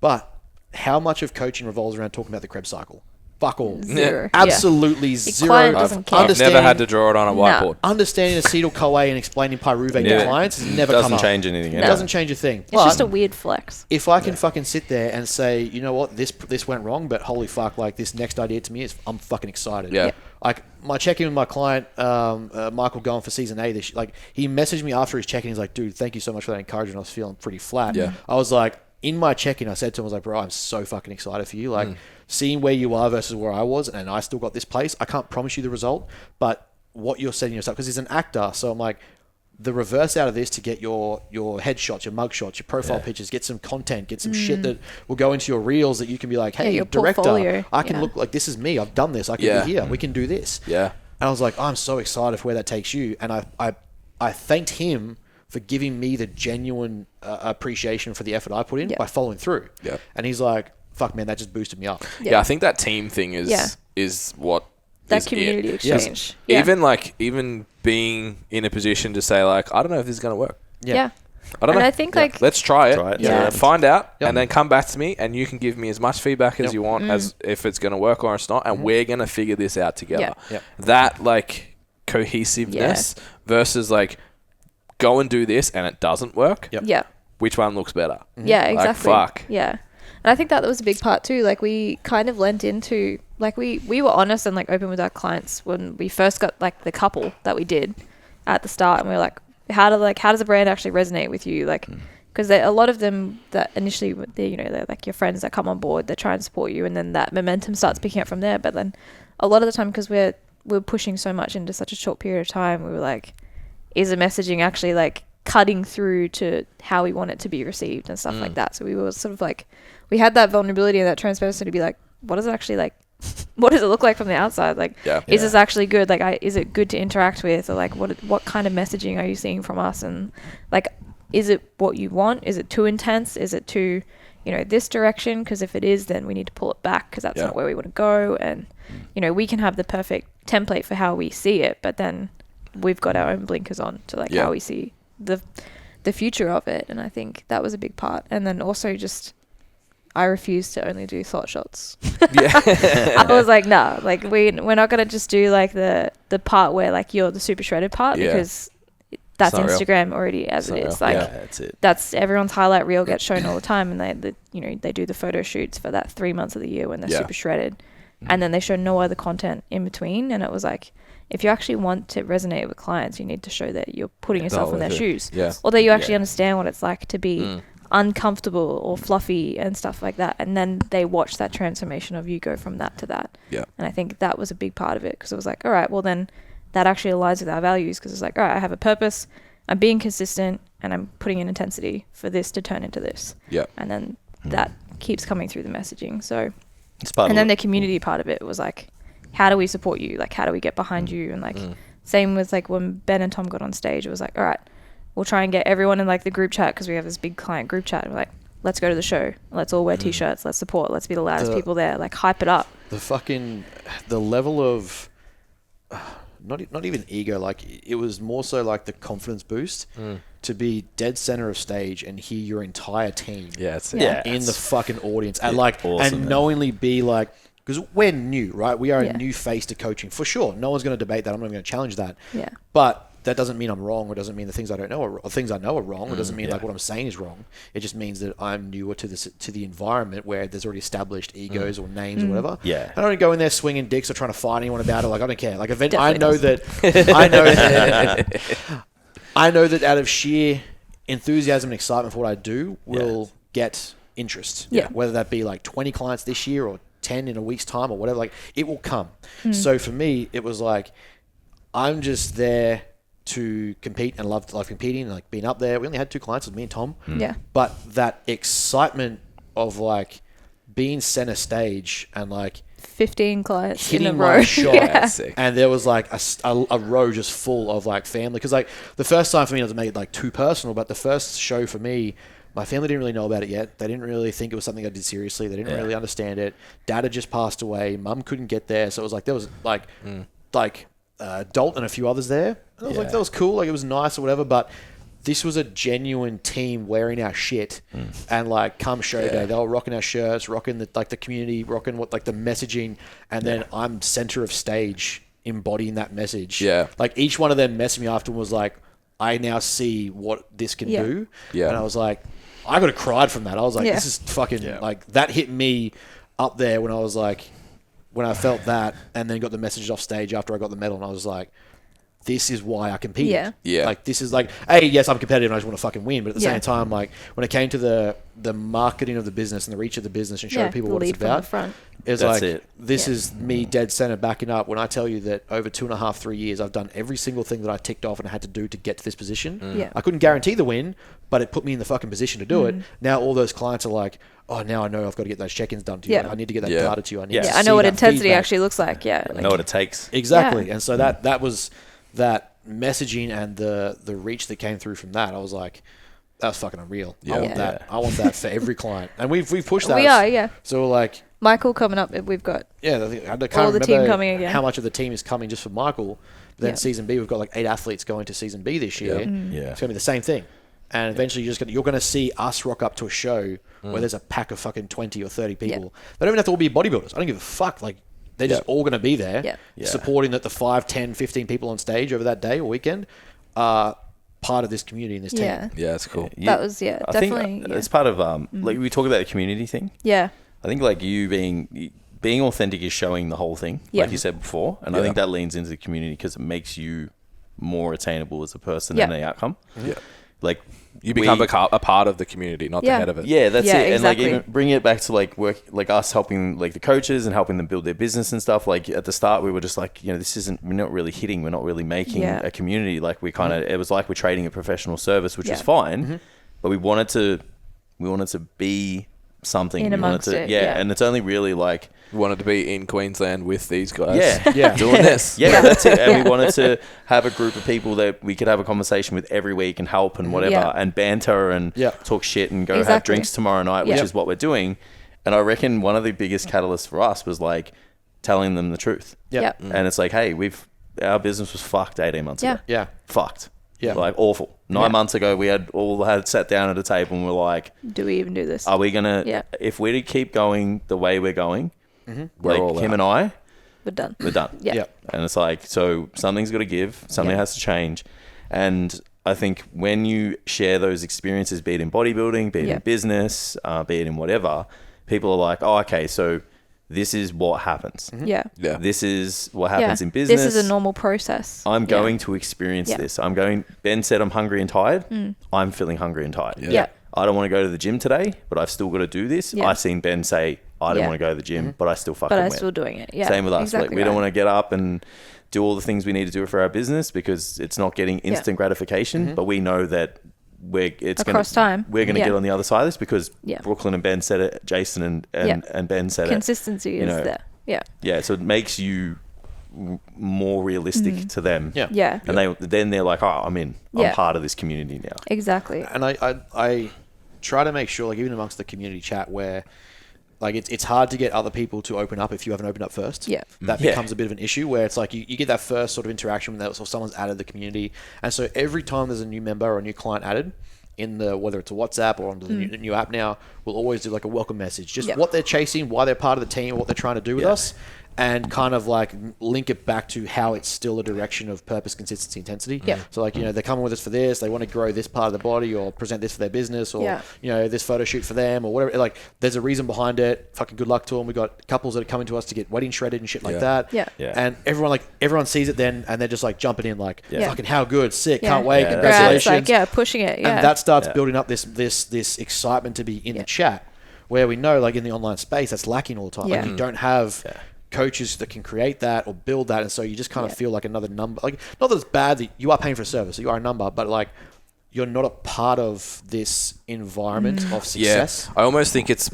But how much of coaching revolves around talking about the Krebs cycle? Fuck all. Zero. Absolutely zero. Client doesn't care. I've never had to draw it on a whiteboard. Understanding acetyl-CoA and explaining pyruvate to clients has never come up. Doesn't change anything. It doesn't change a thing. It's just a weird flex. If I can fucking sit there and say, you know what, this went wrong, but holy fuck, like, this next idea to me I'm fucking excited. Yeah. Like, my check-in with my client, Michael, going for season A, he messaged me after his check-in. He's like, dude, thank you so much for that encouragement. I was feeling pretty flat. Yeah. I was like, in my check-in, I said to him, I was like, bro, I'm so fucking excited for you. Like, seeing where you are versus where I was, and I still got this place. I can't promise you the result, but what you're setting yourself, because he's an actor, so I'm like, the reverse out of this to get your headshots, your mugshots, your profile pictures, get some content, get some shit that will go into your reels that you can be like, hey, your director, portfolio. I can look like, this is me. I've done this. I can be here. We can do this. Yeah. And I was like, I'm so excited for where that takes you. And I thanked him for giving me the genuine appreciation for the effort I put in by following through. Yeah. And he's like, fuck, man, that just boosted me up. Yeah, I think that team thing is what that is community it. exchange. Even being in a position to say, like, I don't know if this is going to work. Yeah. I don't know. I think like let's try it. Find out, Yep. and then come back to me, and you can give me as much feedback as you want, as if it's going to work or it's not, and we're going to figure this out together. Yep. That like cohesiveness versus like go and do this and it doesn't work. Yeah. Which one looks better? Yeah, exactly. Like, fuck. Yeah. And I think that was a big part too. Like, we kind of lent into, like, we were honest and like open with our clients when we first got like the couple that we did at the start, and we were like, how does the brand actually resonate with you? Like, because a lot of them that initially, they're like your friends that come on board, they try and support you, and then that momentum starts picking up from there. But then a lot of the time, because we're pushing so much into such a short period of time, we were like, is the messaging actually like cutting through to how we want it to be received and stuff like that? So we were sort of like, we had that vulnerability and that transparency to be like, what is it actually like? What does it look like from the outside? Like, is this actually good? Like, is it good to interact with? Or like, what kind of messaging are you seeing from us? And like, is it what you want? Is it too intense? Is it too, this direction? Because if it is, then we need to pull it back because that's not where we want to go. And, we can have the perfect template for how we see it, but then we've got our own blinkers on to like how we see the future of it. And I think that was a big part. And then also just, I refuse to only do thought shots. I was like, no, like we're not gonna just do like the part where like you're the super shredded part because that's Instagram already as it is. Like that's it. That's everyone's highlight reel gets shown all the time, and they do the photo shoots for that 3 months of the year when they're super shredded, and then they show no other content in between. And it was like, if you actually want to resonate with clients, you need to show that you're putting yourself in their shoes, or that you actually understand what it's like to be uncomfortable or fluffy and stuff like that, and then they watch that transformation of you go from that to that. And I think that was a big part of it, because it was like, all right, well then that actually aligns with our values, because it's like, all right, I have a purpose, I'm being consistent, and I'm putting in intensity for this to turn into this. And then that keeps coming through the messaging. So and then the community part of it was like, how do we support you? Like, how do we get behind you? And like same with like when Ben and Tom got on stage, it was like, all right, we'll try and get everyone in like the group chat, because we have this big client group chat. And we're like, let's go to the show. Let's all wear t-shirts. Let's support. Let's be the loudest people there. Like, hype it up. The level of not even ego. Like, it was more so like the confidence boost to be dead center of stage and hear your entire team in the fucking audience and like awesome, and knowingly be like, because we're new, right? We are a new face to coaching for sure. No one's going to debate that. I'm not going to challenge that. But that doesn't mean I'm wrong, or doesn't mean the things I don't know or things I know are wrong, or doesn't mean like what I'm saying is wrong. It just means that I'm newer to the environment where there's already established egos or names or whatever. Yeah. I don't go in there swinging dicks or trying to fight anyone about it. Like, I don't care. Like, I know that out of sheer enthusiasm and excitement for what I do, will get interest. Yeah. Whether that be like 20 clients this year or 10 in a week's time or whatever, like, it will come. So for me, it was like, I'm just there to compete and love competing and like being up there. We only had 2 clients, it was me and Tom. Yeah. But that excitement of like being center stage and like 15 clients hitting in a row. my shot, Yeah. and there was like a row just full of like family. Because like the first time for me, it doesn't make it like too personal, but the first show for me, my family didn't really know about it yet. They didn't really think it was something I did seriously. They didn't really understand it. Dad had just passed away. Mum couldn't get there, so it was like there was like Dolt and a few others there. And I was like, that was cool. Like, it was nice or whatever, but this was a genuine team wearing our shit, and like come show day, they were rocking our shirts, rocking the community, rocking what like the messaging, and then I'm center of stage embodying that message. Yeah, like each one of them messaged me after and was like, I now see what this can do. Yeah, and I was like, I got cried from that. I was like, this is fucking like that hit me up there when I was like, when I felt that, and then got the messages off stage after I got the medal, and I was like, this is why I compete. Yeah. Like, this is like, yes, I'm competitive and I just want to fucking win. But at the same time, like, when it came to the marketing of the business and the reach of the business and showing people what it's about, it's like, this is me dead center backing up when I tell you that over 2.5, 3 years, I've done every single thing that I ticked off and I had to do to get to this position. I couldn't guarantee the win, but it put me in the fucking position to do it. Now all those clients are like, oh, now I know I've got to get those check-ins done to you. I need to get that data to you. I need to I know what intensity feedback. actually looks like. I know what it takes. Exactly. And so that was that messaging and the reach that came through from that. I was like, that was fucking unreal. I want that. I want that for every client. And we've pushed that. We are. So we're like, Michael coming up, we've got I can't all the team coming again. How much of the team is coming just for Michael. But then season B, we've got like 8 athletes going to season B this year. It's going to be the same thing. And eventually you're going to see us rock up to a show where there's a pack of fucking 20 or 30 people. They don't even have to all be bodybuilders. I don't give a fuck. Like, they're just all going to be there supporting that the 5, 10, 15 people on stage over that day or weekend are part of this community and this team. Yeah, that's cool. That was, I definitely. think it's part of, like, we talk about the community thing. Yeah. I think, like, you being authentic is showing the whole thing, like you said before. And I think that leans into the community because it makes you more attainable as a person and the outcome. Yeah. Like, you become a part of the community, not the head of it. Yeah, that's it. Exactly. And like, even bringing it back to like work, like us helping like the coaches and helping them build their business and stuff. Like at the start, we were just like, we're not really hitting, we're not really making a community. Like we kind of, it was like we're trading a professional service, which is fine, but we wanted to be something. In amongst it. And it's only really like, we wanted to be in Queensland with these guys. Doing this. That's it. And we wanted to have a group of people that we could have a conversation with every week and help and whatever and banter and talk shit and go have drinks tomorrow night, which is what we're doing. And I reckon one of the biggest catalysts for us was like telling them the truth. And it's like, hey, our business was fucked 18 months ago. Fucked. Like awful. 9 months ago, we had sat down at a table and we're like, do we even do this? Are we going to, if we keep going the way we're going, we're all Kim and I, we're done. Yeah. And it's like, so something's got to give, something has to change. And I think when you share those experiences, be it in bodybuilding, be it in business, be it in whatever, people are like, oh, okay, so this is what happens. This is what happens in business. This is a normal process. I'm going to experience this. Ben said I'm hungry and tired. I'm feeling hungry and tired. I don't want to go to the gym today, but I've still got to do this. I've seen Ben say, I don't want to go to the gym, but I still fucking went. But I'm still doing it. Same with us. Exactly, like we don't want to get up and do all the things we need to do for our business because it's not getting instant gratification, but we know that we're going to get on the other side of this because Brooklyn and Ben said it, Jason and Ben said Consistency is there. Yeah. So it makes you more realistic to them. And then they're like, oh, I'm in. I'm part of this community now. Exactly. And I try to make sure, like, even amongst the community chat where, like, it's hard to get other people to open up if you haven't opened up first. That becomes a bit of an issue where it's like you get that first sort of interaction when someone's added the community. And so every time there's a new member or a new client added in whether it's a WhatsApp or onto the new app now, we'll always do like a welcome message. Just what they're chasing, why they're part of the team, what they're trying to do with us. and kind of like link it back to how it's still a direction of purpose, consistency, intensity. Yeah. So like, they're coming with us for this, they want to grow this part of the body or present this for their business or, this photo shoot for them or whatever. Like there's a reason behind it. Fucking good luck to them. We got couples that are coming to us to get wedding shredded and shit like that. Yeah. And everyone sees it then and they're just like jumping in like, fucking how good, sick, can't wait, Right, congratulations. it's like, pushing it. Yeah. And that starts building up this excitement to be in the chat, where we know like in the online space that's lacking all the time. Like you don't have coaches that can create that or build that, and so you just kind of feel like another number. Like, not that it's bad that you are paying for a service, so you are a number, but like you're not a part of this environment of success. I almost think it's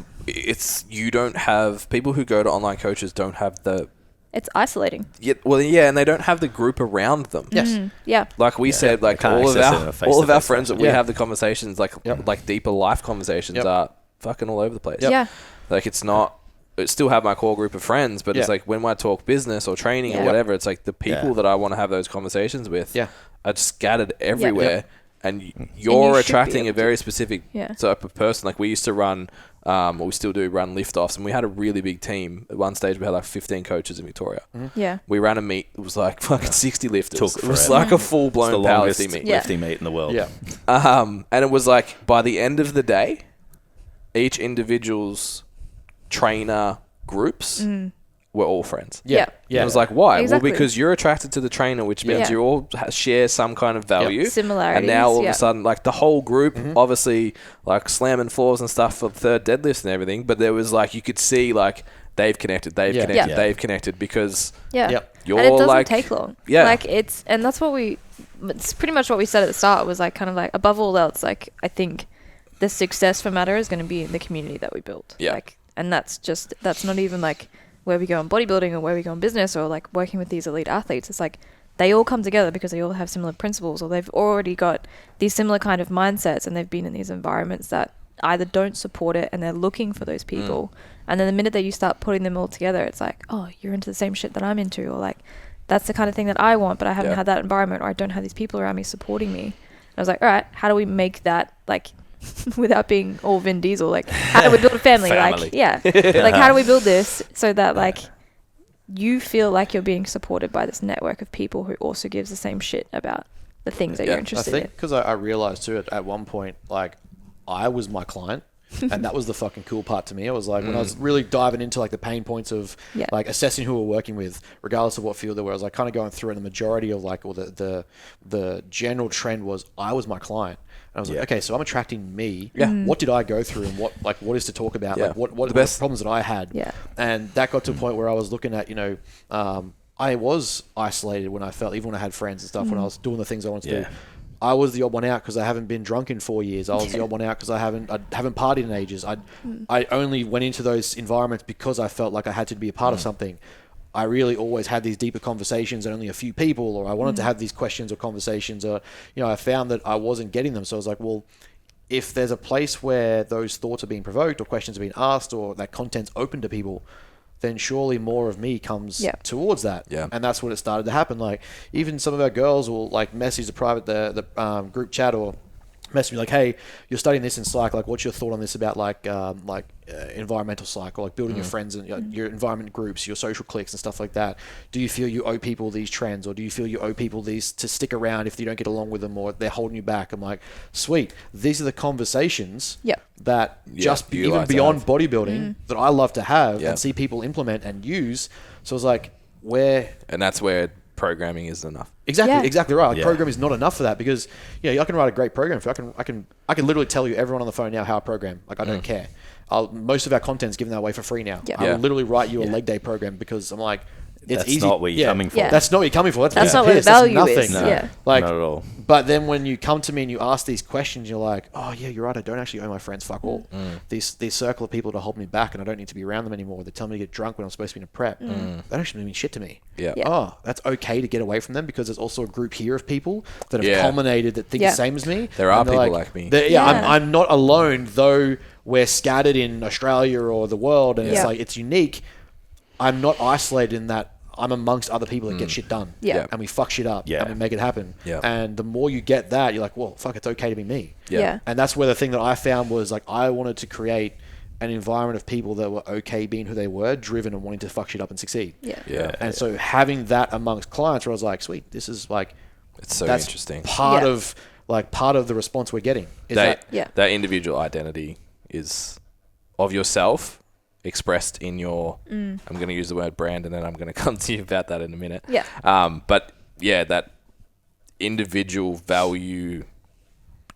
you don't have people who go to online coaches don't have the. It's isolating. And they don't have the group around them. Yes. Yeah. Like we said, like all of our friends that we have the conversations, like deeper life conversations are fucking all over the place. Yeah. Like it's not. I still have my core group of friends, but it's like when I talk business or training or whatever, it's like the people that I want to have those conversations with are scattered everywhere. And you're attracting a very specific type of person. Like we used to run, or we still do run lift-offs, and we had a really big team. At one stage, we had like 15 coaches in Victoria. Yeah. We ran a meet. It was like fucking 60 lifters. It was like a full-blown powerlifting meet. Lifting meet in the world. Yeah. And it was like by the end of the day, each individual's trainer groups were all friends. Yeah. And it was like, why? Exactly. Well, because you're attracted to the trainer, which means you all share some kind of value. Similarities. And now all of a sudden, like the whole group, obviously, like slamming floors and stuff for third deadlifts and everything. But there was like, you could see like they've connected because you're and it doesn't like, take long. Yeah. Like it's pretty much what we said at the start was like kind of like above all else, like I think the success for Matter is going to be in the community that we build. Yeah. Like, and that's not even like where we go in bodybuilding or where we go in business or like working with these elite athletes. It's like they all come together because they all have similar principles or they've already got these similar kind of mindsets and they've been in these environments that either don't support it and they're looking for those people. And then the minute that you start putting them all together, it's like, oh, you're into the same shit that I'm into, or like that's the kind of thing that I want, but I haven't had that environment, or I don't have these people around me supporting me. And I was like, all right, how do we make that like without being all Vin Diesel, like how do we build a family? Like like how do we build this so that like you feel like you're being supported by this network of people who also gives the same shit about the things that you're interested in. I think because I realized too at one point, like I was my client and that was the fucking cool part to me. I was like, when I was really diving into like the pain points of like assessing who we're working with, regardless of what field they were, I was like kind of going through, and the majority of like, or the general trend was I was my client. And I was like, okay, so I'm attracting me. What did I go through, and what is to talk about? Like what the best problems that I had? And that got to a point where I was looking at, I was isolated when I felt, even when I had friends and stuff, when I was doing the things I wanted to do. I was the odd one out because I haven't been drunk in 4 years. I was the odd one out because I haven't partied in ages. I only went into those environments because I felt like I had to be a part of something. I really always had these deeper conversations and only a few people, or I wanted to have these questions or conversations, or, I found that I wasn't getting them. So I was like, well, if there's a place where those thoughts are being provoked or questions are being asked or that content's open to people, then surely more of me comes towards that. And that's when it started to happen. Like even some of our girls will like message the group chat or message me like, hey, you're studying this in psych, like what's your thought on this about like environmental psych, or like building your friends and your environment groups, your social cliques and stuff like that? Do you feel you owe people these trends, or do you feel you owe people these to stick around if you don't get along with them, or they're holding you back? I'm like, sweet, these are the conversations that just even beyond bodybuilding that I love to have and see people implement and use. So it's like, and that's where programming isn't enough. Exactly right. Like program is not enough for that, because I can write a great program for you. I can literally tell you everyone on the phone now how I program. Like I don't care. Most of our content's given that away for free now. I will literally write you a leg day program because I'm like, it's easy. That's not what you're coming for. That's not what you're coming for. That's not what the value is. No, like, not at all. But then when you come to me and you ask these questions, you're like, oh yeah, you're right. I don't actually owe my friends fuck all. These circle of people to hold me back, and I don't need to be around them anymore. They tell me to get drunk when I'm supposed to be in a prep. They don't actually mean shit to me. Oh, that's okay to get away from them, because there's also a group here of people that have culminated that think the same as me. There are people like me. I'm not alone, though we're scattered in Australia or the world, and it's like, it's unique. I'm not isolated in that. I'm amongst other people that get shit done. And we fuck shit up. And we make it happen. And the more you get that, you're like, well, fuck, it's okay to be me. And that's where the thing that I found was like, I wanted to create an environment of people that were okay being who they were, driven and wanting to fuck shit up and succeed. And so having that amongst clients, where I was like, sweet, this is like, it's so that's interesting. part of the response we're getting. Is that individual identity is of yourself expressed in your, I'm going to use the word brand, and then I'm going to come to you about that in a minute. But yeah, that individual value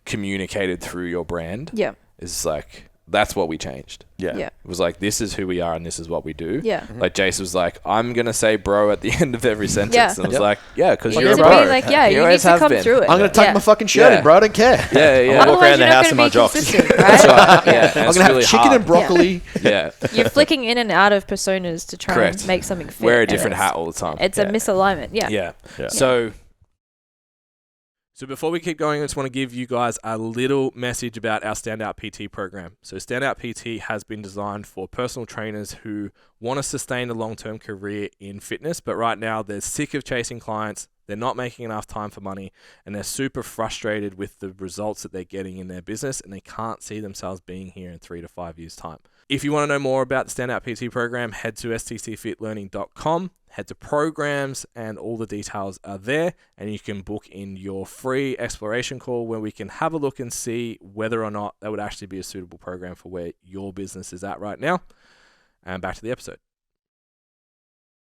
communicated through your brand is like, that's what we changed. It was like, this is who we are and this is what we do. Like Jace was like, I'm going to say bro at the end of every sentence. And I was like, because you're a bro. Like, you need to come through it. I'm going to tuck my fucking shirt in, bro. I don't care. I'm going to walk around the house in my jocks. Right? That's right. I'm going to have chicken and broccoli. You're flicking in and out of personas to try and make something fit. Wear a different hat all the time. It's a misalignment. So before we keep going, I just want to give you guys a little message about our Standout PT program. So Standout PT has been designed for personal trainers who want to sustain a long-term career in fitness, but right now they're sick of chasing clients, they're not making enough time for money, and they're super frustrated with the results that they're getting in their business, and they can't see themselves being here in 3 to 5 years' time. If you want to know more about the Standout PT program, head to STCfitLearning.com. Head to programs, and all the details are there, and you can book in your free exploration call where we can have a look and see whether or not that would actually be a suitable program for where your business is at right now. And back to the episode.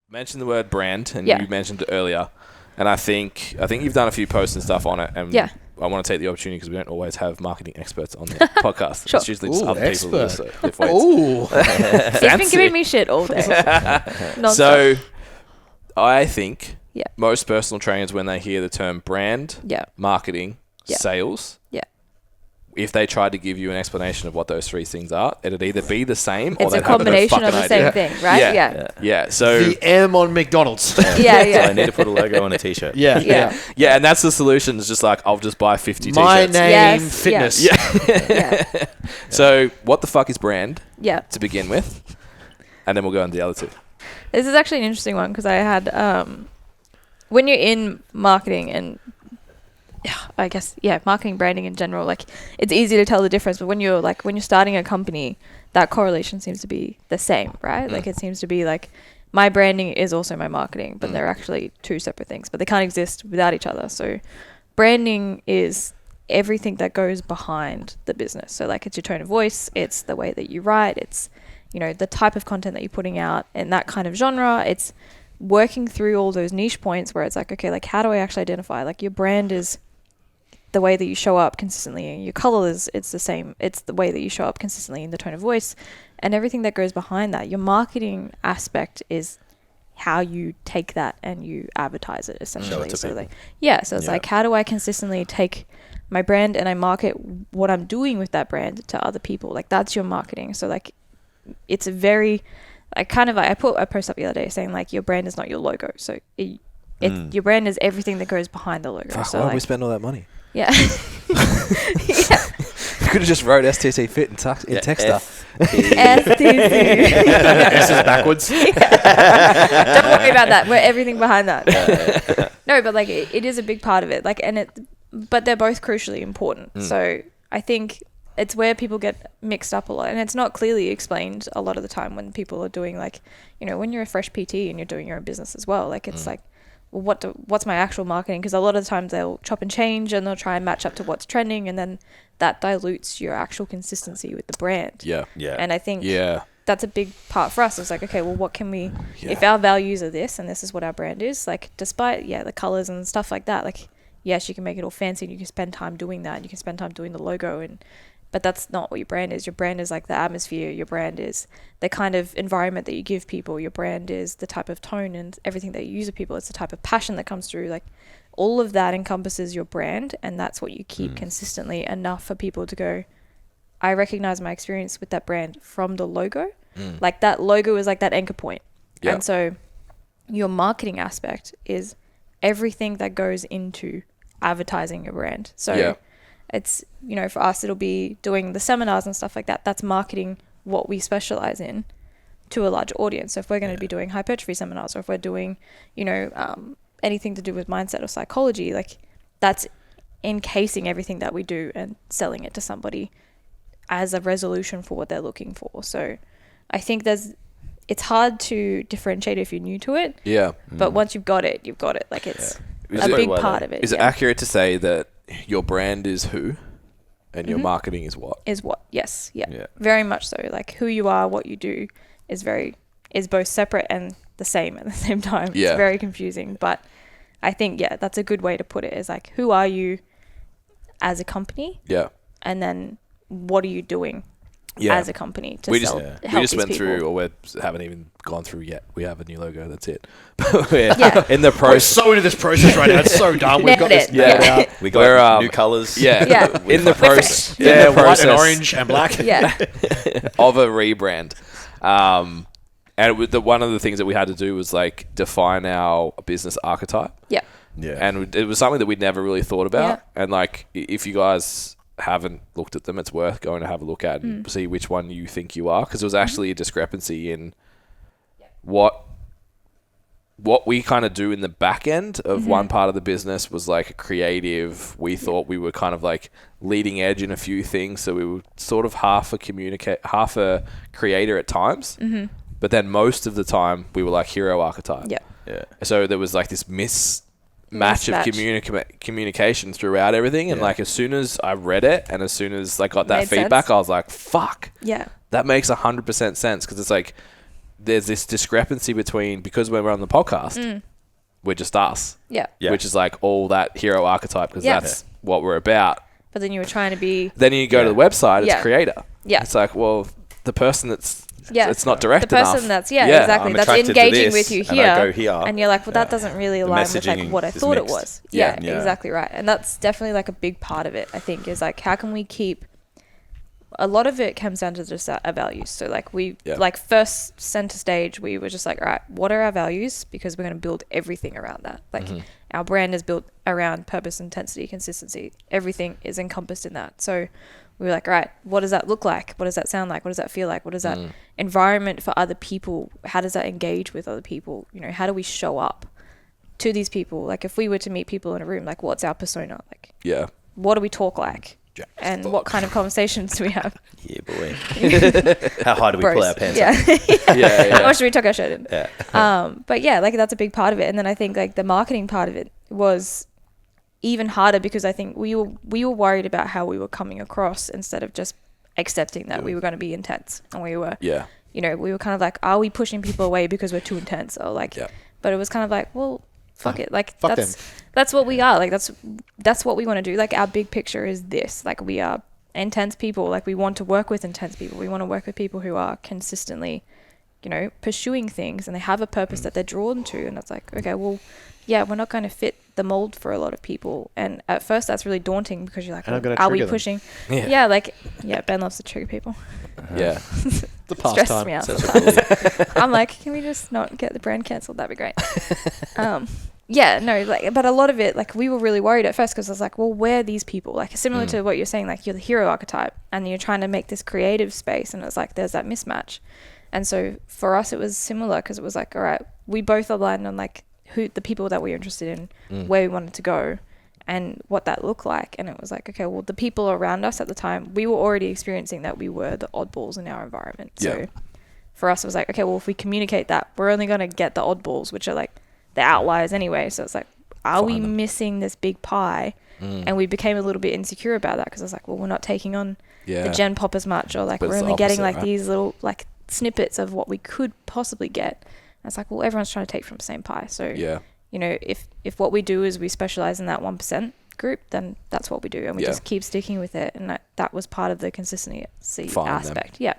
Mention the word brand, and you mentioned it earlier, and I think you've done a few posts and stuff on it, and I want to take the opportunity because we don't always have marketing experts on the podcast. It's usually just other people who also lift weights. He's been giving me shit all day. So I think most personal trainers, when they hear the term brand, marketing, sales, if they tried to give you an explanation of what those three things are, it'd either be the same or it's a combination of the same thing, right? Yeah. So the M on McDonald's. So I need to put a logo on a t-shirt. Yeah, and that's the solution. It's just like, I'll just buy 50 My t-shirts. name, fitness. So what the fuck is brand? To begin with, and then we'll go on to the other two. This is actually an interesting one because I had, when you're in marketing and I guess, marketing, branding in general, like it's easy to tell the difference, but when you're starting a company, that correlation seems to be the same, right? Like it seems to be like my branding is also my marketing, but they're actually two separate things, but they can't exist without each other. So branding is everything that goes behind the business. So like it's your tone of voice, it's the way that you write, it's, the type of content that you're putting out in that kind of genre. It's working through all those niche points where it's like, okay, like how do I actually identify? Like your brand is the way that you show up consistently, and your colors, it's the same. It's the way that you show up consistently in the tone of voice and everything that goes behind that. Your marketing aspect is how you take that and you advertise it essentially. So like, so it's like, how do I consistently take my brand and I market what I'm doing with that brand to other people? Like that's your marketing. So like, it's a very, I put a post up the other day saying like, your brand is not your logo. So your brand is everything that goes behind the logo. Fuck, so why like, would we spend all that money? You could have just wrote STCfit in Texter. STC. S is backwards. Don't worry about that. We're everything behind that. No, but like it is a big part of it. Like, but they're both crucially important. So I think it's where people get mixed up a lot, and it's not clearly explained a lot of the time when people are doing like, when you're a fresh PT and you're doing your own business as well. Like it's like, well, what's my actual marketing? Because a lot of the times they'll chop and change and they'll try and match up to what's trending, and then that dilutes your actual consistency with the brand. And I think that's a big part for us. It's like, okay, well, what can we, if our values are this and this is what our brand is, like despite the colors and stuff like that, like yes, you can make it all fancy and you can spend time doing that, and you can spend time doing the logo, but that's not what your brand is. Your brand is like the atmosphere. Your brand is the kind of environment that you give people. Your brand is the type of tone and everything that you use with people. It's the type of passion that comes through. Like all of that encompasses your brand, and that's what you keep consistently enough for people to go, I recognize my experience with that brand from the logo. Like that logo is like that anchor point. And so your marketing aspect is everything that goes into advertising your brand. So it's, for us, it'll be doing the seminars and stuff like that. That's marketing what we specialize in to a large audience. So if we're going to be doing hypertrophy seminars, or if we're doing, anything to do with mindset or psychology, like that's encasing everything that we do and selling it to somebody as a resolution for what they're looking for. So I think it's hard to differentiate if you're new to it. Yeah. But once you've got it, you've got it. Like it's Is a it- big part of it. Is it accurate to say that your brand is who and your marketing is what? Is what? Yes. Yeah. Yeah. Very much so. Like who you are, what you do is both separate and the same at the same time. Yeah. It's very confusing. But I think, that's a good way to put it, is like, who are you as a company? Yeah. And then what are you doing as a company to we help just these went people? through, or we haven't even gone through yet. We have a new logo. That's it. We're Yeah. in the We're process. so into this process right now. It's so dumb. We've got this Nailed it. nailed out. We got We're, new colours. Yeah. Yeah. In the process. Yeah, in the white process and orange and black. Yeah. of a rebrand. And one of the things that we had to do was like define our business archetype. Yeah. Yeah. And it was something that we'd never really thought about. Yeah. And like, if you guys haven't looked at them, it's worth going to have a look at and see which one you think you are. Because there was actually a discrepancy in what we kind of do in the back end of one part of the business was like a creative. We thought we were kind of like leading edge in a few things. So we were sort of half a creator at times. But then most of the time we were like hero archetype. Yeah. Yeah. So there was like this mismatch of communication throughout everything. And like as soon as I read it and as soon as I got that Made feedback, sense. I was like, fuck. Yeah. That makes 100% sense, because it's like there's this discrepancy between, because when we're on the podcast, we're just us, Yeah. Yeah. which is like all that hero archetype, because Yeah. that's what we're about. But then you were trying to be. Then you go to the website, it's Yeah. creator. Yeah. It's like, well, the person that's Yeah. it's not direct The person enough. that's exactly I'm that's attracted to engaging this, with you and I here, go here. and you're like, well, that doesn't really align with like messaging what I is thought it mixed. was. Yeah. Yeah, exactly right. And that's definitely like a big part of it. I think is like, how can we keep? A lot of it comes down to just our values. So like like first center stage, we were just like, all right, what are our values? Because we're going to build everything around that. Like our brand is built around purpose, intensity, consistency. Everything is encompassed in that. So we were like, all right, what does that look like? What does that sound like? What does that feel like? What is that environment for other people? How does that engage with other people? You know, how do we show up to these people? Like if we were to meet people in a room, like what's our persona? Like what do we talk like? And what kind of conversations do we have? Yeah, boy. How high do we pull our pants up? How much do we tuck our shirt in? Yeah. But yeah, like that's a big part of it. And then I think like the marketing part of it was even harder, because I think we were worried about how we were coming across, instead of just accepting that we were going to be intense. And we were, you know, we were kind of like, are we pushing people away because we're too intense? Or like, but it was kind of like, well, fuck it. Like that's what we are. Like that's what we want to do. Like our big picture is this. Like we are intense people. Like we want to work with intense people. We want to work with people who are consistently, you know, pursuing things, and they have a purpose that they're drawn to. And it's like, okay, well, yeah, we're not going to fit the mold for a lot of people. And at first that's really daunting, because you're like, well, are we pushing? Ben loves to trigger people. Yeah. The Stresses pastime. me out sometimes. I'm like, can we just not get the brand cancelled? That'd be great. But a lot of it, like we were really worried at first, because I was like, well, where are these people? Like similar to what you're saying, like you're the hero archetype and you're trying to make this creative space, and it's like there's that mismatch. And so for us it was similar, because it was like, all right, we both aligned on like who the people that we were interested in, where we wanted to go, and what that looked like. And it was like, okay, well, the people around us at the time, we were already experiencing that we were the oddballs in our environment. So for us it was like, okay, well, if we communicate that, we're only going to get the oddballs, which are like the outliers anyway. So it's like, are we missing this big pie? And we became a little bit insecure about that, because I was like, well, we're not taking on the gen pop as much, or like But we're it's only the getting opposite, like right? these little like snippets of what we could possibly get. And it's like, well, everyone's trying to take from the same pie. So you know, if what we do is we specialize in that 1% group, then that's what we do, and we just keep sticking with it. And that was part of the consistency aspect. I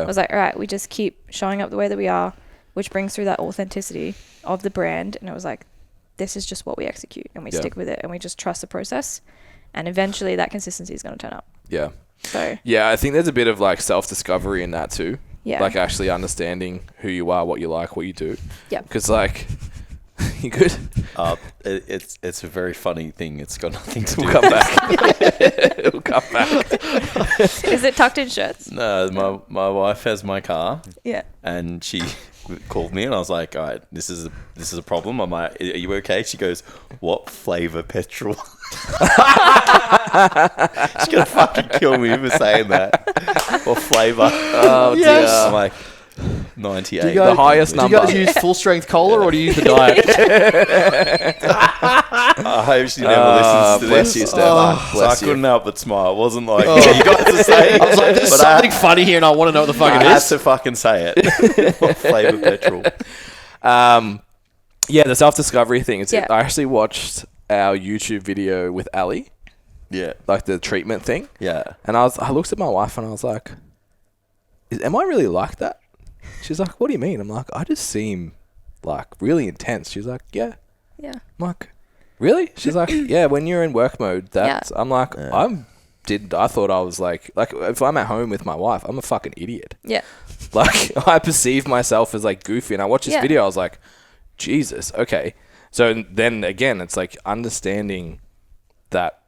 was like, all right, we just keep showing up the way that we are, which brings through that authenticity of the brand. And it was like, this is just what we execute, and we stick with it, and we just trust the process, and eventually that consistency is going to turn up. So I think there's a bit of like self-discovery in that too. Like actually understanding who you are, what you like, what you do. Because like, you good? It's a very funny thing. It's got nothing to do. We'll come back. It'll come back. is it tucked in shirts? No, my wife has my car. Yeah. And she called me, and I was like, all right, this is a problem. I'm like, are you okay? She goes, what flavor petrol? She's gonna fucking kill me for saying that. or flavour. Oh, Yes. dear. I'm like 98. Do you guys, The highest number. Do you guys use full strength cola or do you use the diet? I hope she never listens to bless this. you, Stella. So I Bless you. couldn't help but smile. It wasn't like you got to say. I was like, there's but something funny here and I want to know what the fuck I it had is. to fucking say it. What flavour petrol? Yeah, the self-discovery thing. Yeah. I actually watched our YouTube video with Ali, Yeah. like the treatment thing. Yeah. And I looked at my wife and I was like, am I really like that? She's like, what do you mean? I'm like, I just seem like really intense. She's like, yeah. Yeah. I'm like, really? She's like, yeah, when you're in work mode, that's, I'm like, I thought I was like if I'm at home with my wife, I'm a fucking idiot. Yeah. Like, I perceive myself as like goofy, and I watched this video, I was like, Jesus, okay. So then again, it's like understanding that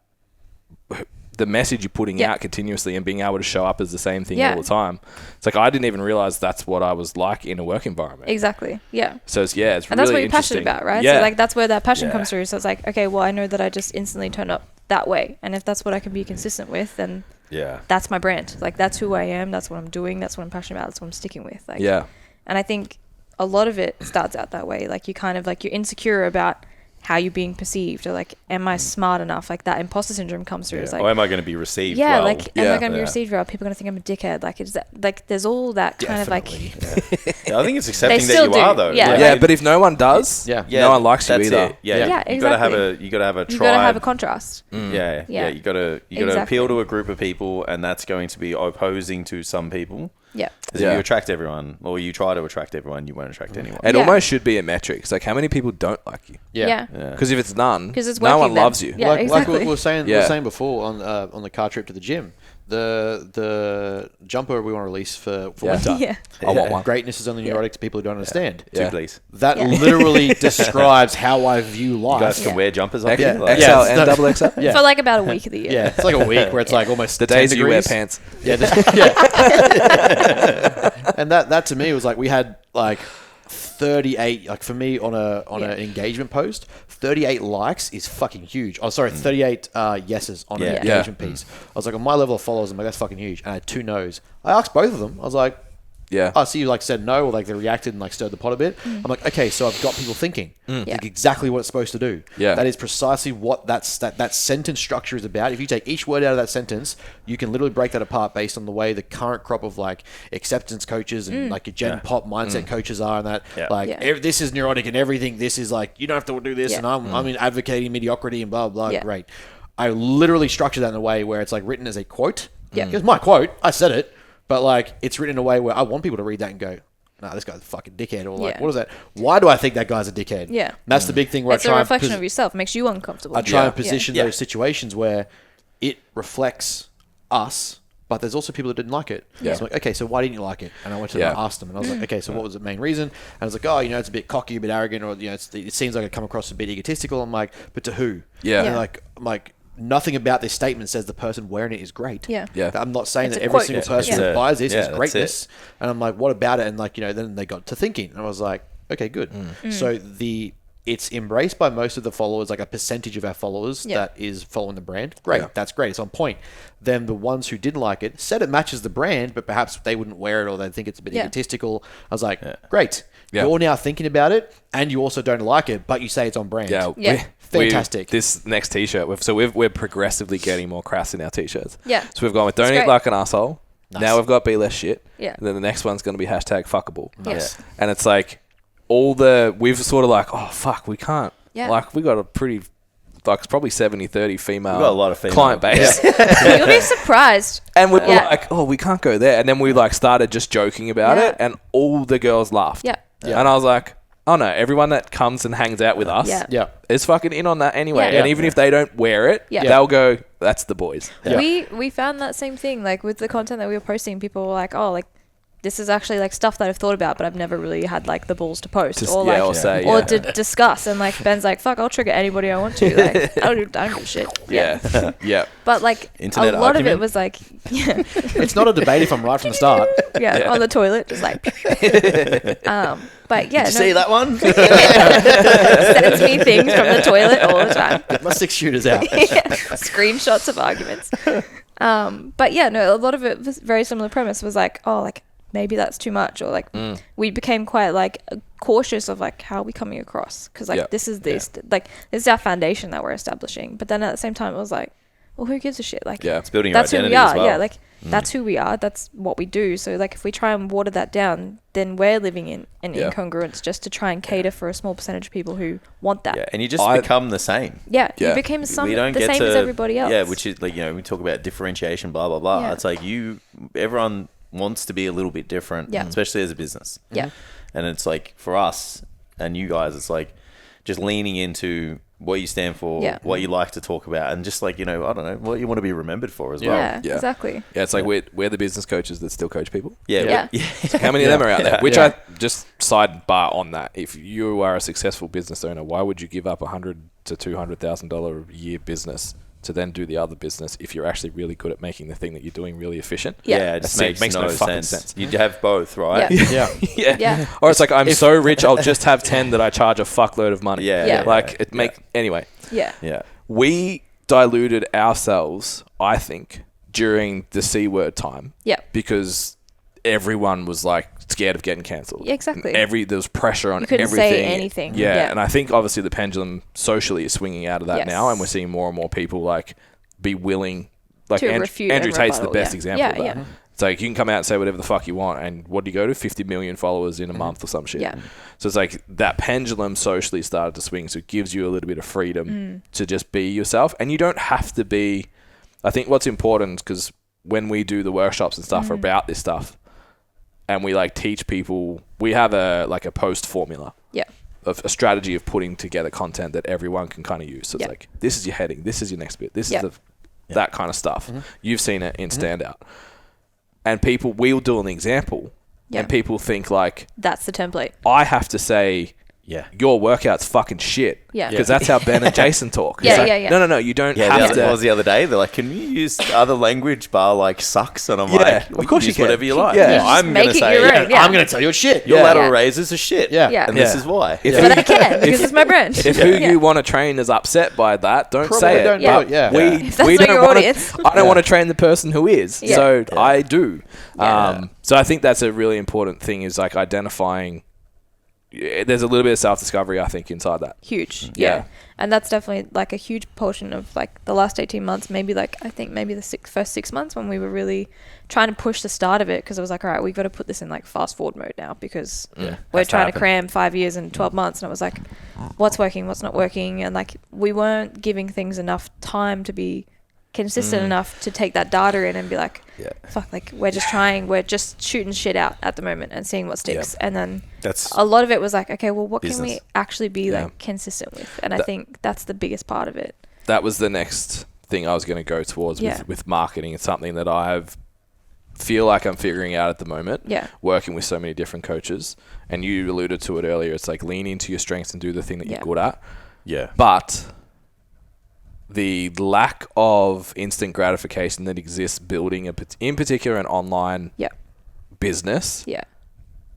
the message you're putting out continuously and being able to show up as the same thing all the time. It's like I didn't even realize that's what I was like in a work environment. Exactly. Yeah. So it's really And that's what you're passionate about, right? Yeah. So like that's where that passion comes through. So it's like, okay, well, I know that I just instantly turn up that way, and if that's what I can be consistent with, then that's my brand. Like that's who I am. That's what I'm doing. That's what I'm passionate about. That's what I'm sticking with. Like, and I think a lot of it starts out that way. Like you kind of like you're insecure about how you're being perceived, or like, am I smart enough? Like that imposter syndrome comes through. It's like, or am I going to be received yeah, well? like, am I going to be received well? People are going to think I'm a dickhead. Like, is that like, there's all that kind of like. Yeah, I think it's accepting that still you do. are though. Yeah. Yeah, but if no one does, no one likes you that's either. it. Yeah, exactly. You gotta have a tribe. You got to have a contrast. Yeah. You gotta appeal to a group of people, and that's going to be opposing to some people. Yeah. Because if you attract everyone, or you try to attract everyone, you won't attract anyone. It almost should be a metric. It's like, how many people don't like you? Yeah. Because if it's none, it's no one working loves then. you. Yeah, exactly. Like we were saying before on the car trip to the gym, the jumper we want to release for winter. Yeah. I want one. Greatness is only neurotic to people who don't understand. Two, please. That literally describes how I view life. You guys can wear jumpers up XL here. Like, and double XL? Yeah. For like about a week of the year. Yeah, it's like a week where it's like almost The 10 days you wear degrees. pants. Yeah, and that to me was like we had like 38, like for me on an engagement post, 38 likes is fucking huge. Oh, sorry, 38 yeses on an engagement piece. I was like, on my level of followers, I'm like, that's fucking huge. And I had 2 no's. I asked both of them. I was like, I see you like said no, or like they reacted and like stirred the pot a bit. I'm like, okay, so I've got people thinking like exactly what it's supposed to do. That is precisely what that sentence structure is about. If you take each word out of that sentence, you can literally break that apart based on the way the current crop of like acceptance coaches and like your Gen Pop mindset coaches are, and that this is neurotic and everything. This is like you don't have to do this, and I'm advocating mediocrity and blah blah. Great. I literally structured that in a way where it's like written as a quote. It's my quote. I said it. But, like, it's written in a way where I want people to read that and go, nah, this guy's a fucking dickhead. Or, like, what is that? Why do I think that guy's a dickhead? Yeah. And that's the big thing where It's I try a reflection of yourself. It makes you uncomfortable. I try and position those situations where it reflects us, but there's also people that didn't like it. So I'm like, okay, so why didn't you like it? And I went to them and asked them. And I was like, okay, so what was the main reason? And I was like, oh, it's a bit cocky, a bit arrogant, or, it seems like I come across a bit egotistical. I'm like, but to who? And I'm like, nothing about this statement says the person wearing it is great. I'm not saying It's that a every quote. single person that buys this is that's greatness. And I'm like, what about it? And like, then they got to thinking, and I was like, okay, good. So it's embraced by most of the followers, like a percentage of our followers that is following the brand. Great. That's great. It's on point. Then the ones who didn't like it said it matches the brand, but perhaps they wouldn't wear it or they think it's a bit egotistical. I was like, great. You're now thinking about it and you also don't like it, but you say it's on brand. Fantastic. This next t-shirt, we're progressively getting more crass in our t-shirts. Yeah. So we've gone with don't eat like an asshole. Nice. Now we've got be less shit. Yeah. And then the next one's going to be #fuckable. Nice. And it's like we've sort of like, oh fuck, we can't. Like we got a pretty, like it's probably 70-30 female. We've got a lot of female client base. You'll be surprised. And we're like, oh, we can't go there. And then we like started just joking about it, and all the girls laughed. And I was like, oh no, everyone that comes and hangs out with us is fucking in on that anyway. And even if they don't wear it, they'll go, that's the boys. We found that same thing, like with the content that we were posting. People were like, oh, like this is actually like stuff that I've thought about, but I've never really had like the balls to post to discuss. And like Ben's like, fuck, I'll trigger anybody I want to. Like I don't give a shit. Yeah. But like Internet a lot argument? of it was like, It's not a debate if I'm right from the start. on the toilet, just like. But yeah, Did you see that one? sends me things from the toilet all the time. Get my 6 shooters out. Screenshots of arguments. But yeah, no, a lot of it was very similar premise. Was like, oh, like maybe that's too much, or like we became quite like cautious of like how are we coming across, because like this is like this is our foundation that we're establishing. But then at the same time, it was like, well, who gives a shit? Like, it's building your that's who identity we are. as well. Yeah, like that's who we are. That's what we do. So like, if we try and water that down, then we're living in an incongruence just to try and cater for a small percentage of people who want that. Yeah, and you just become the same. Yeah, you became the same as everybody else. Yeah, which is like, we talk about differentiation, blah blah blah. Yeah. It's like everyone wants to be a little bit different, especially as a business. Yeah, and it's like for us and you guys, it's like just leaning into what you stand for, what you like to talk about, and just like, I don't know, what you want to be remembered for as well. Yeah, exactly. Yeah, it's like we're the business coaches that still coach people. Yeah. So how many of them are out there? Which I just sidebar on that. If you are a successful business owner, why would you give up $100,000 to $200,000 a year business to then do the other business if you're actually really good at making the thing that you're doing really efficient? It just makes no fucking sense. You'd have both, right? Yeah. Or it's like, I'm so rich, I'll just have 10 that I charge a fuckload of money. Anyway. Yeah. We diluted ourselves, I think, during the C word time. Yeah. Because everyone was like scared of getting cancelled. Yeah, exactly. There was pressure on everything. You couldn't say anything. Yeah. And I think obviously the pendulum socially is swinging out of that now, and we're seeing more and more people like be willing, like to Andrew Tate's the best example of that. Yeah. It's like you can come out and say whatever the fuck you want, and what do you go to? 50 million followers in a month or some shit. Yeah. So it's like that pendulum socially started to swing, so it gives you a little bit of freedom to just be yourself, and you don't have to be. I think what's important, because when we do the workshops and stuff about this stuff, and we like teach people, we have a post formula. Yeah. Of a strategy of putting together content that everyone can kind of use. So it's like, this is your heading, this is your next bit, this is that kind of stuff. You've seen it in Standout. And people, we'll do an example, and people think like, that's the template. I have to say, your workout's fucking shit. Yeah. Because that's how Ben and Jason talk. Yeah, like, yeah. No, you don't have to. What was the other day? They're like, can you use other language bar like sucks? And I'm like, of course you use can. Whatever you like. Yeah. I'm going to say, I'm going to tell you it's shit. Your lateral raises are shit. Yeah. And this is why. But I can, because it's my brand. If who you want to train is upset by that, don't say it. Don't do it, yeah. If that's not your audience. I don't want to train the person who is. Yeah. So I do. So I think that's a really important thing, is like identifying. There's a little bit of self-discovery, I think, inside that. Huge. Yeah. And that's definitely like a huge portion of like the last 18 months, maybe like, I think maybe the first 6 months when we were really trying to push the start of it, because it was like, all right, we've got to put this in like fast forward mode now, because we're trying to cram 5 years in 12 months. And it was like, what's working, what's not working. And like, we weren't giving things enough time to be consistent enough to take that data in and be like, fuck, like we're just shooting shit out at the moment and seeing what sticks. And then a lot of it was like, okay, well, what can we actually be like consistent with? And I think that's the biggest part of it. That was the next thing I was going to go towards with marketing. It's something that I feel like I'm figuring out at the moment, working with so many different coaches. And you alluded to it earlier. It's like, lean into your strengths and do the thing that you're good at. Yeah. But the lack of instant gratification that exists building in particular an online business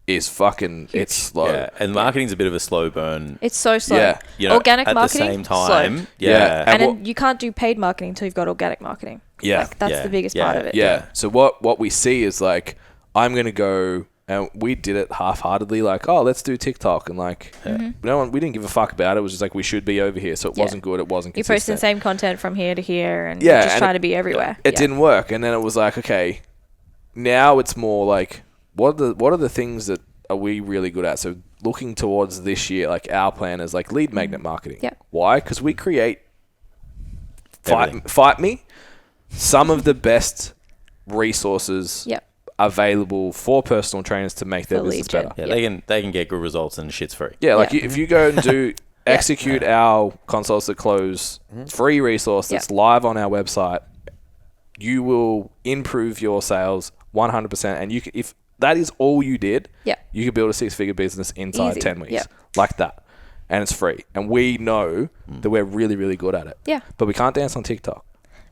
is fucking, it's slow. Yeah, and marketing's a bit of a slow burn. It's so slow. Yeah. Organic at marketing, the same time. slow. Yeah. And then you can't do paid marketing until you've got organic marketing. Yeah. Like, that's the biggest part of it. Yeah. So what we see is like, I'm going to go, and we did it half-heartedly, like, oh, let's do TikTok. And like, we didn't give a fuck about it. It was just like, we should be over here. So it wasn't good. It wasn't consistent. You're posting the same content from here to here, and you're just trying to be everywhere. It didn't work. And then it was like, okay, now it's more like, what are the things that are we really good at? So looking towards this year, like our plan is like lead magnet marketing. Yeah. Why? Because we create, fight me, some of the best resources available for personal trainers to make their business better. Yeah, they can get good results and shit's free. Yeah, like if you go and do execute our consults that close free resource that's live on our website, you will improve your sales 100%. And you can, if that is all you did, you could build a 6-figure business inside 10 weeks like that. And it's free. And we know that we're really, really good at it. Yeah. But we can't dance on TikTok.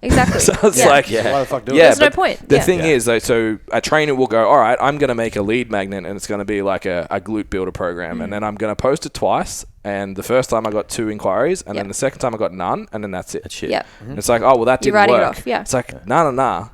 Exactly. So it's Yeah. like, Why the fuck do it? yeah, There's no but point. The Yeah. thing is, though, so a trainer will go, all right, I'm going to make a lead magnet and it's going to be like a glute builder program. And then I'm going to post it twice. And the first time I got 2 inquiries. And then the second time I got none. And then that's it. That's shit. Yeah. And it's like, oh, well, that You're didn't writing it work. off, yeah. It's like, nah.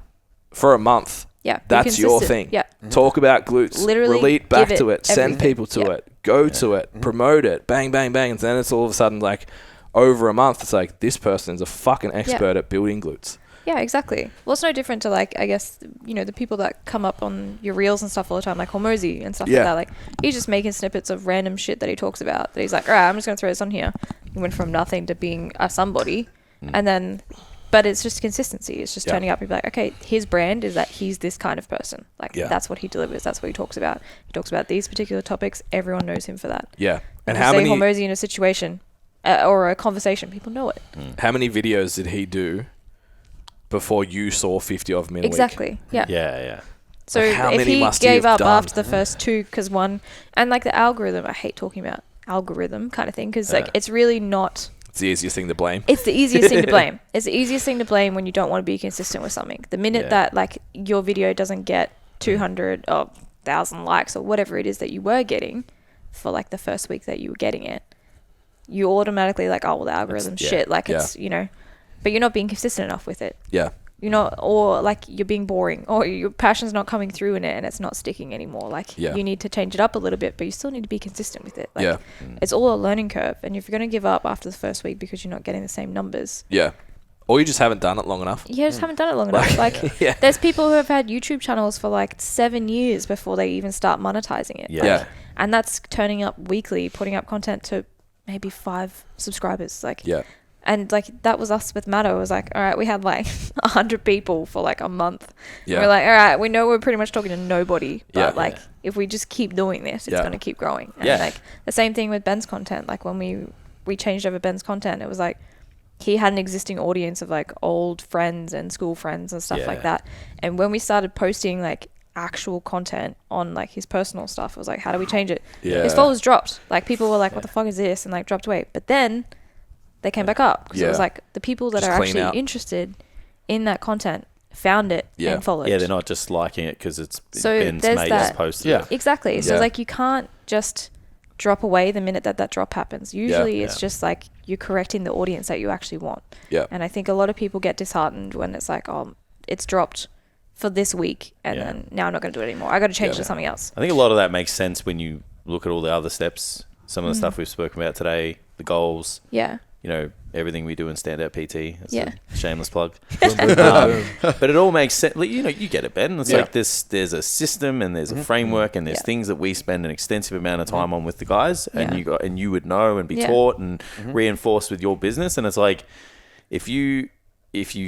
For a month. Yeah. Be That's your consistent. thing. Yeah. Talk about glutes. Literally relate back give to it it. Send everything. people to Yeah. it. Go to it. Promote it. Bang, bang, bang. And then it's all of a sudden like over a month. It's like this person is a fucking expert at building glutes. Yeah, exactly. Well, it's no different to like, I guess, you know, the people that come up on your reels and stuff all the time, like Hormozy and stuff like that. Like, he's just making snippets of random shit that he talks about. That he's like, all right, I'm just going to throw this on here. He went from nothing to being a somebody. And then, but it's just consistency. It's just turning up and be like, okay, his brand is that he's this kind of person. Like, that's what he delivers. That's what he talks about. He talks about these particular topics. Everyone knows him for that. Yeah. And if how you say many Hormozy in a situation or a conversation, people know it. How many videos did he do before you saw 50 of them in a week? Exactly. Yeah. Yeah. So Like, how if many he must he gave have up done? after the first 2, because one, and like the algorithm, I hate talking about algorithm kind of thing, because like it's really not. It's the easiest thing to blame. It's the easiest thing to blame. It's the easiest thing to blame when you don't want to be consistent with something. The minute that like your video doesn't get 200 or 1,000 likes or whatever it is that you were getting for like the first week that you were getting it, you automatically like, oh well, the algorithm's shit. Like it's, you know, but you're not being consistent enough with it. Yeah. You're not, or like you're being boring, or your passion's not coming through in it and it's not sticking anymore. Like you need to change it up a little bit, but you still need to be consistent with it. Like it's all a learning curve. And if you're going to give up after the first week because you're not getting the same numbers. Yeah. Or you just haven't done it long enough. You just haven't done it long enough. Like there's people who have had YouTube channels for like 7 years before they even start monetizing it. Yeah. And that's turning up weekly, putting up content to maybe 5 subscribers. Like, and like that was us with Matto. It was like, all right, we had like 100 people for like a month. Yeah. We're like, all right, we know we're pretty much talking to nobody, but like if we just keep doing this, it's going to keep growing. And like the same thing with Ben's content. Like when we changed over Ben's content, it was like he had an existing audience of like old friends and school friends and stuff like that. And when we started posting like actual content on like his personal stuff, it was like, how do we change it? His followers dropped. Like people were like, what the fuck is this? And like dropped away. But then they came back up because it was like the people that Just are clean actually out. interested in that content found it and followed. Yeah, they're not just liking it because it's So Ben's there's mate that- has posted it. Exactly. So like you can't just drop away the minute that drop happens. Usually it's just like you're correcting the audience that you actually want. Yeah. And I think a lot of people get disheartened when it's like, oh, it's dropped for this week and then now I'm not going to do it anymore. I got to change to something else. I think a lot of that makes sense when you look at all the other steps, some of the stuff we've spoken about today, the goals. Yeah. You know, everything we do in Standout PT. It's Yeah. a shameless plug. But it all makes sense. Like, you know, you get it, Ben. It's like there's a system and there's a framework and there's things that we spend an extensive amount of time on with the guys, and you would know and be taught and reinforced with your business. And it's like if you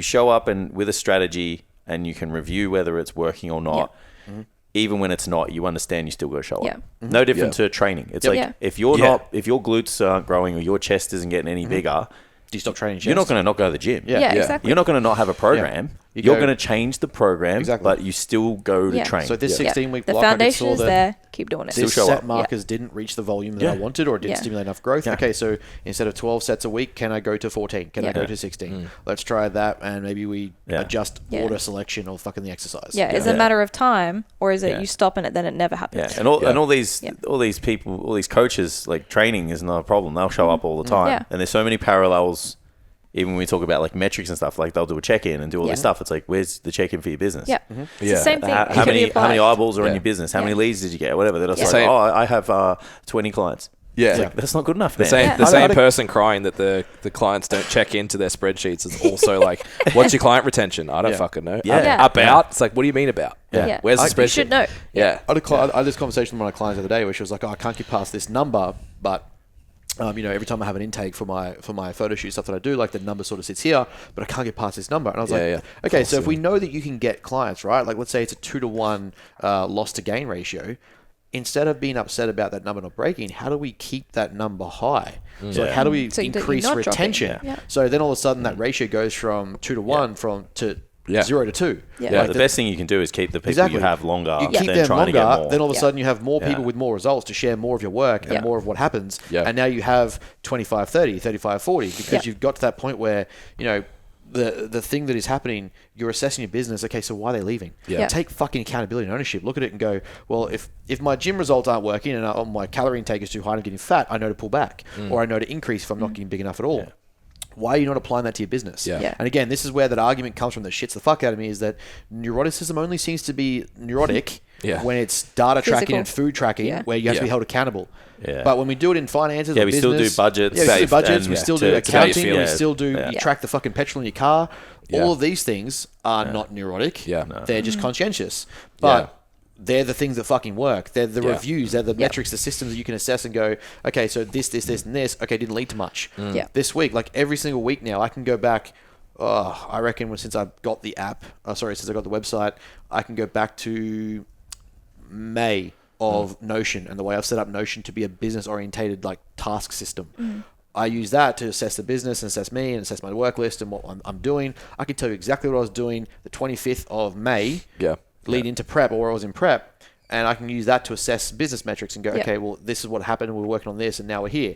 show up and with a strategy and you can review whether it's working or not. Even when it's not, you understand you still got to show up. No different to training. It's like if you're not, if your glutes aren't growing or your chest isn't getting any bigger, Do you stop training chest? you're not going to not go to the gym. Yeah, exactly. You're not going to not have a program. You You're go- going to change the program, but you still go to train. So this 16-week The block, I foundation saw is that there. Keep doing it. this show set up. markers didn't reach the volume that I wanted or it didn't stimulate enough growth. Okay, so instead of 12 sets a week, can I go to 14? Can I go to 16? Let's try that, and maybe we adjust order selection or fucking the exercise. Yeah, is it a matter of time, or is it you stop and then it never happens? Yeah, and all these people, all these coaches, like training is not a problem. They'll show up all the time, Yeah. and there's so many parallels. Even when we talk about like metrics and stuff, like they'll do a check-in and do all this stuff. It's like, where's the check-in for your business? Yeah, it's the same thing. It How can be many applied. eyeballs are on your business? How many leads did you get? Whatever. They're just like, Same. oh, I have 20 clients. Yeah. It's like, that's not good enough, man. The same person crying that the clients don't check into their spreadsheets is also like, what's your client retention? I don't fucking know. About? It's like, what do you mean about? Yeah. Where's the spreadsheet? You should know. Yeah. I had this conversation with one of my clients the other day where she was like, oh, I can't get past this number, but you know, every time I have an intake for my photo shoot stuff that I do, like the number sort of sits here, but I can't get past this number. And I was okay, so if we know that you can get clients, right? Like let's say it's a 2-to-1 loss to gain ratio. Instead of being upset about that number not breaking, how do we keep that number high? So like, how do we So that you're increase not retention? dropping. Yeah. So then all of a sudden that ratio goes from 2-to-1 to 0 to 2. Yeah. Like the best thing you can do is keep the people you have longer You keep than them trying to get longer, more. then all of a sudden you have more people with more results to share more of your work and more of what happens. Yeah. And now you have 25, 30, 35, 40 because you've got to that point where, you know, the thing that is happening, you're assessing your business. Okay, so why are they leaving? Yeah. Take fucking accountability and ownership. Look at it and go, well, if my gym results aren't working and my calorie intake is too high and I'm getting fat, I know to pull back, or I know to increase if I'm not getting big enough at all. Yeah. Why are you not applying that to your business? Yeah. And again, this is where that argument comes from that shits the fuck out of me, is that neuroticism only seems to be neurotic when it's data tracking and food tracking, where you have to be held accountable. Yeah. But when we do it in finances, we still do budgets. we still do budgets. We still do accounting. feel. We still do you track the fucking petrol in your car. All of these things are not neurotic. Yeah. They're just conscientious. But they're the things that fucking work. They're the reviews. They're the metrics, the systems that you can assess and go, okay, so this, and this, okay, didn't lead to much. This week, like every single week now, I can go back. I reckon since I've got the app, since I got the website, I can go back to May of Notion and the way I've set up Notion to be a business-orientated like task system. I use that to assess the business and assess me and assess my work list and what I'm doing. I can tell you exactly what I was doing the 25th of May, lead into prep or where I was in prep, and I can use that to assess business metrics and go, okay, well, this is what happened. We're working on this, and now we're here.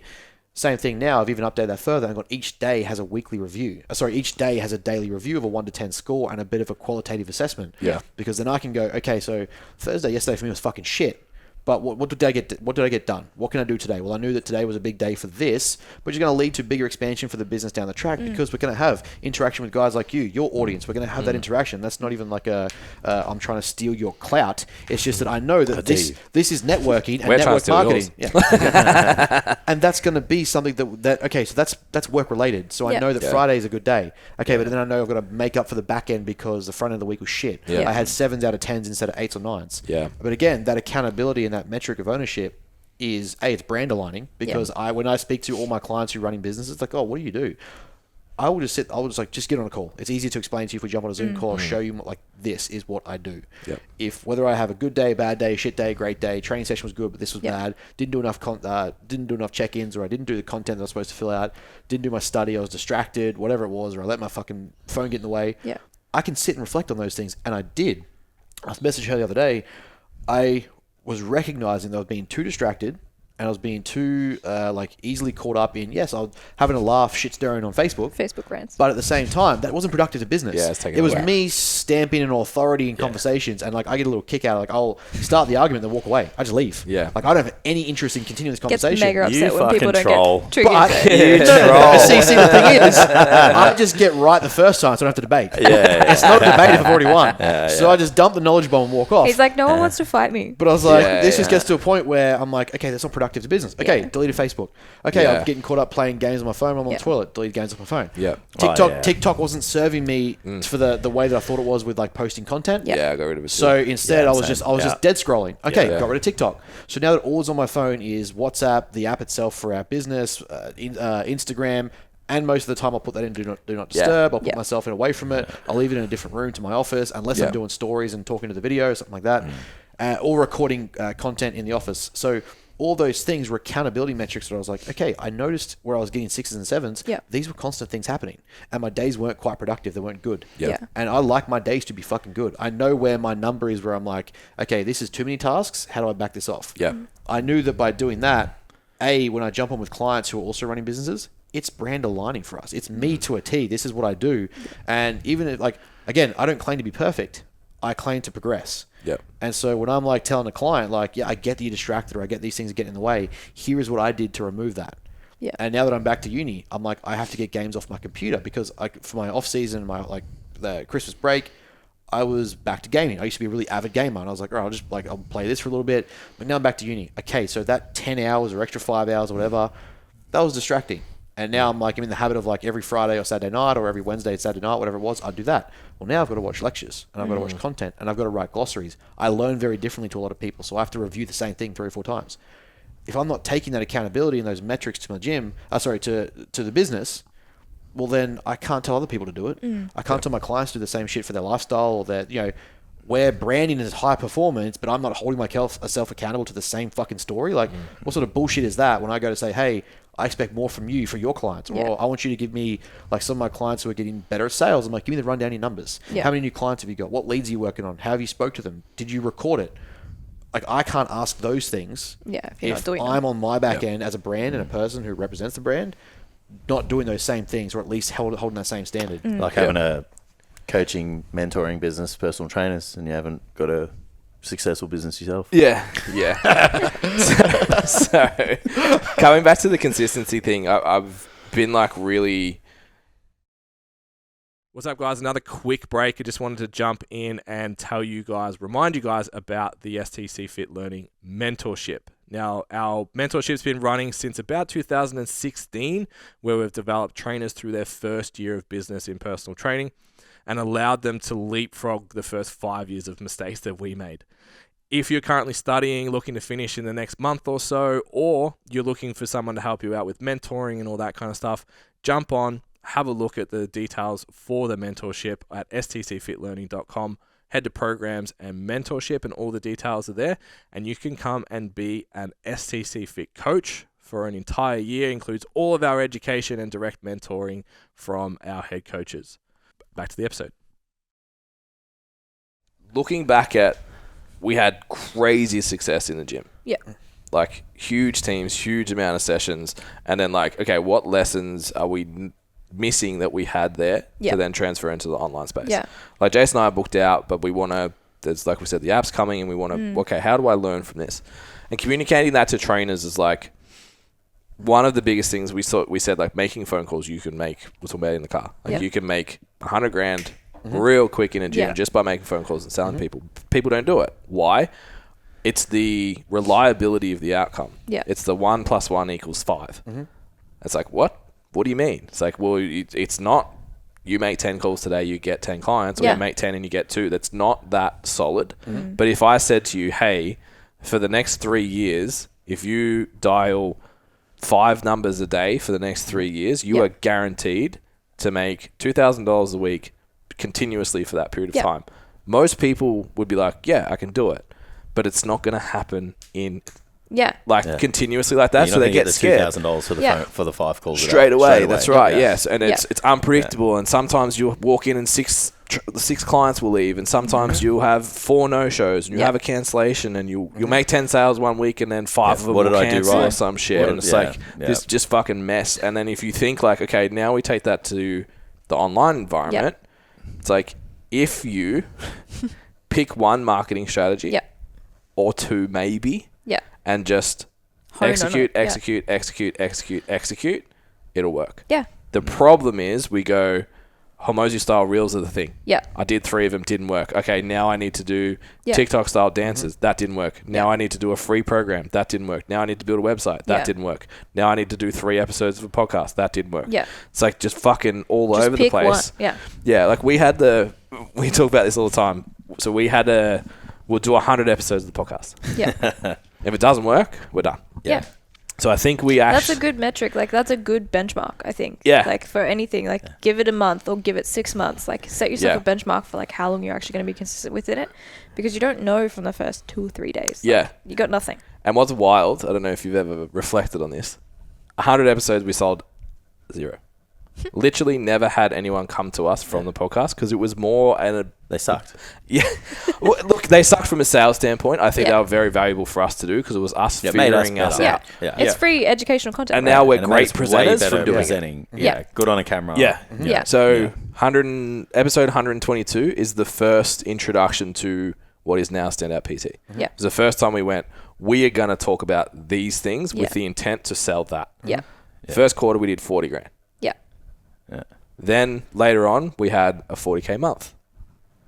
Same thing now. I've even updated that further and got each day has a weekly review. Each day has a daily review of a 1 to 10 score and a bit of a qualitative assessment. Yeah. Because then I can go, okay, so yesterday for me was fucking shit. But what did I get done? What can I do today? Well, I knew that today was a big day for this, but you're going to lead to bigger expansion for the business down the track because we're going to have interaction with guys like you, your audience. We're going to have that interaction. That's not even like I'm trying to steal your clout. It's just that I know that this is networking and network marketing. Yeah. And that's going to be something okay, so that's work related. So I know that Friday is a good day. Okay, but then I know I've got to make up for the back end because the front end of the week was shit. Yeah. I had 7s out of 10s instead of 8s or 9s. Yeah. But again, that accountability and that metric of ownership is it's brand aligning because when I speak to all my clients who are running businesses, it's like, oh, what do you do? I will just just get on a call. It's easy to explain to you if we jump on a Zoom call. I'll show you like this is what I do. Yep. If whether I have a good day, bad day, shit day, great day, training session was good, but this was bad. Didn't do enough check-ins, or I didn't do the content that I was supposed to fill out. Didn't do my study. I was distracted, whatever it was, or I let my fucking phone get in the way. Yeah. I can sit and reflect on those things, and I did. I messaged her the other day. I was recognizing that I was being too distracted and I was being too easily caught up in, I was having a laugh, shit stirring on Facebook rants. But at the same time, that wasn't productive to business. Yeah, it's taking it was away. me stamping an authority in conversations, and I get a little kick out of I'll start the argument and then walk away. I just leave. Yeah. I don't have any interest in continuing this Gets conversation. mega upset You when people fucking don't troll. get triggered. But see, the thing is, I just get right the first time, so I don't have to debate. It's not a debate if I've already won. So I just dump the knowledge bomb and walk off. He's like, no one wants to fight me. But I was like, this just gets to a point where I'm like, okay, that's not productive to business. Okay, deleted Facebook. Okay, I'm getting caught up playing games on my phone. I'm on the toilet. Deleted games on my phone. Yeah. TikTok wasn't serving me for the way that I thought it was with like posting content. Yeah, I got rid of it. So instead, I was same. just dead scrolling. Okay, Yeah. got rid of TikTok. So now that all is on my phone is WhatsApp, the app itself for our business, Instagram. And most of the time, I'll put that in do not disturb. I'll put myself away from it. I'll leave it in a different room to my office, unless I'm doing stories and talking to the video, something like that, or recording content in the office. So all those things were accountability metrics that I was like, okay, I noticed where I was getting 6s and 7s. Yeah. These were constant things happening, and my days weren't quite productive. They weren't good. Yeah. And I like my days to be fucking good. I know where my number is, where I'm like, okay, this is too many tasks. How do I back this off? Yeah. I knew that by doing that, when I jump on with clients who are also running businesses, it's brand aligning for us. It's me to a T. This is what I do. And even if, again, I don't claim to be perfect. I claim to progress. Yep. And so when I'm telling a client, I get that you're distracted, or I get these things getting in the way. Here is what I did to remove that. Yeah. And now that I'm back to uni, I'm like, I have to get games off my computer because for my off season, the Christmas break, I was back to gaming. I used to be a really avid gamer, and I was like, all right, I'll play this for a little bit. But now I'm back to uni. Okay, so that 10 hours or extra 5 hours or whatever, that was distracting. And now I'm in the habit of every Friday or Saturday night, or every Wednesday and Saturday night, whatever it was, I'd do that. Well, now I've got to watch lectures, and I've got to watch content, and I've got to write glossaries. I learn very differently to a lot of people, so I have to review the same thing 3 or 4 times. If I'm not taking that accountability and those metrics to my gym, to the business, well, then I can't tell other people to do it. I can't tell my clients to do the same shit for their lifestyle, or their, where branding is high performance, but I'm not holding myself accountable to the same fucking story. What sort of bullshit is that when I go to say, hey, I expect more from you for your clients, or I want you to give me some of my clients who are getting better at sales. I'm like, give me the rundown of your numbers. Yeah. How many new clients have you got? What leads are you working on? How have you spoke to them? Did you record it? I can't ask those things. Yeah, if you're not doing I'm them. on my back end as a brand and a person who represents the brand. not doing those same things, or at least holding that same standard. Like having a coaching, mentoring business, personal trainers, and you haven't got a successful business yourself. Yeah. So coming back to the consistency thing, I've been like really... What's up, guys? Another quick break. I just wanted to jump in and remind you guys about the STCfit Learning Mentorship. Now, our mentorship's been running since about 2016, where we've developed trainers through their first year of business in personal training and allowed them to leapfrog the first 5 years of mistakes that we made. If you're currently studying, looking to finish in the next month or so, or you're looking for someone to help you out with mentoring and all that kind of stuff, jump on, have a look at the details for the mentorship at stcfitlearning.com. Head to programs and mentorship, and all the details are there. And you can come and be an STC Fit coach for an entire year. Includes all of our education and direct mentoring from our head coaches. Back to the episode. Looking back we had crazy success in the gym. Yeah. Like huge teams, huge amount of sessions. And then like, okay, what lessons are we missing that we had there to then transfer into the online space? Yeah. Like Jason and I booked out, but we want to, there's like we said, the app's coming and we want to, okay, how do I learn from this? And communicating that to trainers is like one of the biggest things we said, like making phone calls you can make, we're talking about in the car. Like you can make $100,000 real quick in a gym just by making phone calls and selling people. People don't do it. Why? It's the reliability of the outcome. Yeah. It's the 1 + 1 = 5. It's like, what? What do you mean? It's like, well, it's not you make 10 calls today, you get 10 clients, or you make 10 and you get 2. That's not that solid. But if I said to you, hey, for the next 3 years, if you dial 5 numbers a day for the next 3 years, you are guaranteed to make $2,000 a week continuously for that period of time. Most people would be like, yeah, I can do it. But it's not going to happen in... continuously like that, so they get scared. $2,000 for the 5 calls straight away. That's right. Yes, and it's unpredictable, and sometimes you'll walk in and six clients will leave, and sometimes you'll have 4 no-shows, and you have a cancellation, and you'll make 10 sales one week, and then 5 of them will cancel or some shit, and it's this just fucking mess. And then if you think like, okay, now we take that to the online environment, it's like if you pick one marketing strategy or 2 maybe. And just execute, it'll work. Yeah. The problem is we go, Hormozy style reels are the thing. Yeah. I did 3 of them, didn't work. Okay, now I need to do TikTok style dances. That didn't work. Now I need to do a free program. That didn't work. Now I need to build a website. That didn't work. Now I need to do 3 episodes of a podcast. That didn't work. Yeah. It's like just fucking all over the place. One. Yeah. Yeah. Like we talk about this all the time. So we'll do 100 episodes of the podcast. Yeah. If it doesn't work, we're done. Yeah. So I think that's a good metric. Like that's a good benchmark, I think. Yeah. Like for anything, like give it a month or give it 6 months. Like set yourself a benchmark for like how long you're actually going to be consistent within it, because you don't know from the first 2 or 3 days. Like, you got nothing. And what's wild, I don't know if you've ever reflected on this, 100 episodes we sold 0. Literally never had anyone come to us from the podcast because it was more they sucked. Yeah. Well, look, they sucked from a sales standpoint. I think they were very valuable for us to do because it was us figuring us out. Yeah. It's free educational content. And now we're great presenters from doing it. Yeah. Good on a camera. Yeah. Yeah. So episode 122 is the first introduction to what is now Standout PT. Yeah. It was the first time we went, we are going to talk about these things with the intent to sell that. Yeah. First quarter we did $40,000. Yeah. Then later on, we had a 40K month.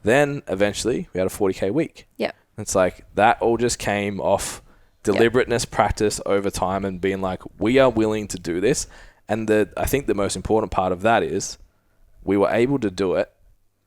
Then eventually, we had a 40K week. Yeah. It's like that all just came off deliberateness, practice over time, and being like, we are willing to do this. And I think the most important part of that is we were able to do it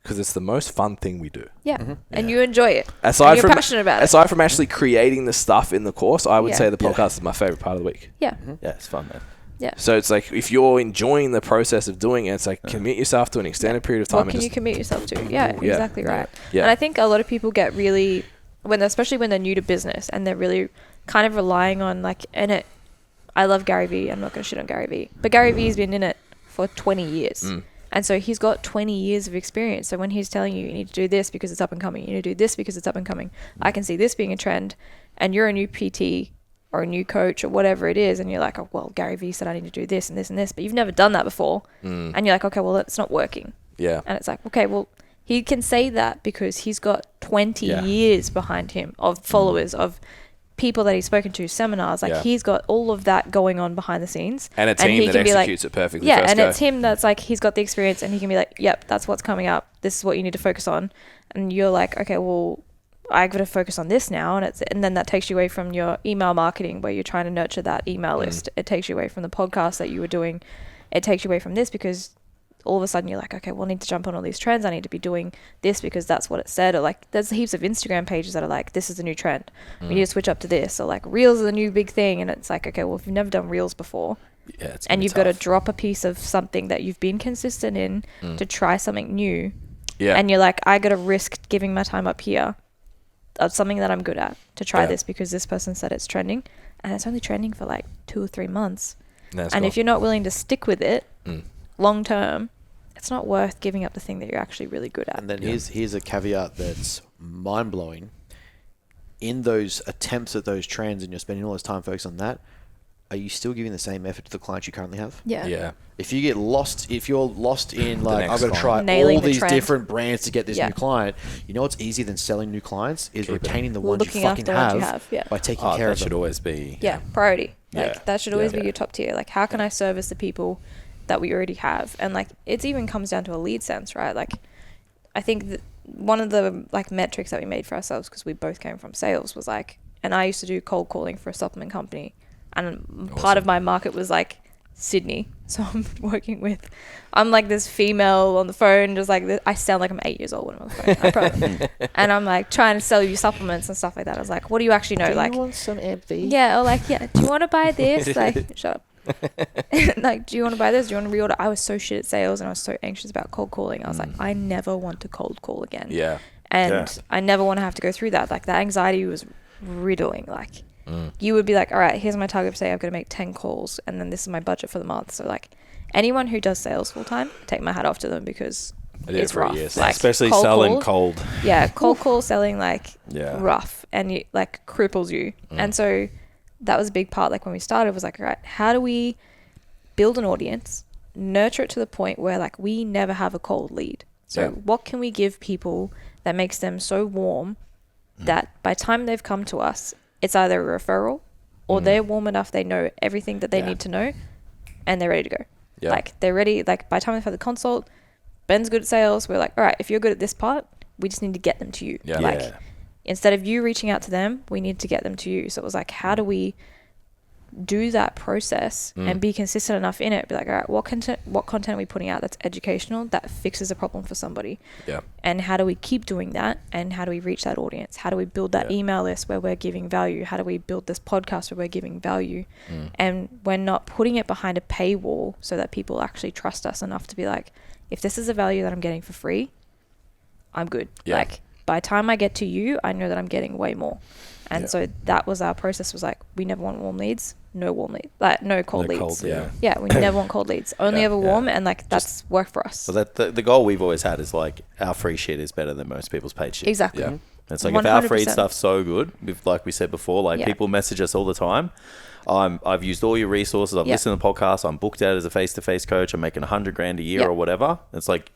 because it's the most fun thing we do. Yeah. And you enjoy it. And you're passionate about it. Aside from actually creating the stuff in the course, I would say the podcast is my favorite part of the week. Yeah. Yeah, it's fun, man. Yeah. So it's like if you're enjoying the process of doing it, it's like commit yourself to an extended period of time. What can you commit yourself to? Yeah, exactly right. Yeah. And I think a lot of people get really, especially when they're new to business and they're really kind of relying on I love Gary Vee. I'm not going to shit on Gary Vee. But Gary Vee's been in it for 20 years. And so he's got 20 years of experience. So when he's telling you need to do this because it's up and coming, you need to do this because it's up and coming, I can see this being a trend, and you're a new PT or a new coach or whatever it is, and you're like, oh, well, Gary Vee said I need to do this and this and this, but you've never done that before. And you're like, okay, well, it's not working. Yeah. And it's like, okay, well, he can say that because he's got 20 years behind him of followers, of people that he's spoken to, seminars. Like, he's got all of that going on behind the scenes. And a team that executes it perfectly. Yeah, and it's him that's like, he's got the experience, and he can be like, yep, that's what's coming up. This is what you need to focus on. And you're like, okay, well, I got to focus on this now. And then that takes you away from your email marketing where you're trying to nurture that email list. It takes you away from the podcast that you were doing. It takes you away from this because all of a sudden you're like, okay, well, I need to jump on all these trends. I need to be doing this because that's what it said. Or like, there's heaps of Instagram pages that are like, this is the new trend. We need to switch up to this. Or like, Reels are the new big thing. And it's like, okay, well, if you've never done Reels before, and you've got to drop a piece of something that you've been consistent in to try something new. Yeah. And you're like, I got to risk giving my time up here of something that I'm good at to try this because this person said it's trending, and it's only trending for like 2 or 3 months. And if you're not willing to stick with it long term, it's not worth giving up the thing that you're actually really good at. And then here's a caveat that's mind blowing. In those attempts at those trends, and you're spending all this time focused on that, are you still giving the same effort to the clients you currently have? Yeah. If you're lost in like, I've got to try Nailing all these trend. different brands to get this new client, you know what's easier than selling new clients is retaining the ones you fucking have by taking care of them. That should always be priority. Like that should always be your top tier. Like, how can I service the people that we already have? And like, it even comes down to a lead sense, right? Like, I think that one of the like metrics that we made for ourselves, because we both came from sales, was like, and I used to do cold calling for a supplement company, and part of my market was like Sydney. So I'm like this female on the phone, just like this. I sound like I'm 8 years old when I'm on the phone. I promise. And I'm like trying to sell you supplements and stuff like that. I was like, what do you actually know? Do you want some MV? Yeah, or like, do you want to buy this? Like, shut up. Like, do you want to buy this? Do you want to reorder? I was so shit at sales, and I was so anxious about cold calling. I was like, I never want to cold call again. Yeah. And I never want to have to go through that. Like, that anxiety was riddling. Like, you would be like, all right, here's my target for today. I'm going to make 10 calls, and then this is my budget for the month. So like, anyone who does sales full time, take my hat off to them, because it's rough. Like, especially selling cold. Yeah, cold call selling, like, rough, and it like cripples you. And so that was a big part. Like, when we started, was like, all right, how do we build an audience, nurture it to the point where like we never have a cold lead? So what can we give people that makes them so warm that by the time they've come to us, it's either a referral or they're warm enough, they know everything that they need to know, and they're ready to go. Yeah. Like, they're ready. Like, by the time they've had the consult, Ben's good at sales. We're like, all right, if you're good at this part, we just need to get them to you. Yeah. Like, instead of you reaching out to them, we need to get them to you. So it was like, how do we do that process and be consistent enough in it? Be like, all right, what content are we putting out that's educational, that fixes a problem for somebody? Yeah. And how do we keep doing that? And how do we reach that audience? How do we build that email list where we're giving value? How do we build this podcast where we're giving value? And we're not putting it behind a paywall so that people actually trust us enough to be like, if this is a value that I'm getting for free, I'm good. Like, by the time I get to you, I know that I'm getting way more. And so that was our process, was like, we never want warm leads, no cold leads. We never want cold leads, only ever warm, and like, that's work for us. So that the goal we've always had is like, our free shit is better than most people's paid shit. Exactly. Yeah. It's like, 100%. If our free stuff's so good, like we said before, like people message us all the time. I've used all your resources. I've listened to the podcast. I'm booked out as a face-to-face coach. I'm making $100,000 a year or whatever. It's like,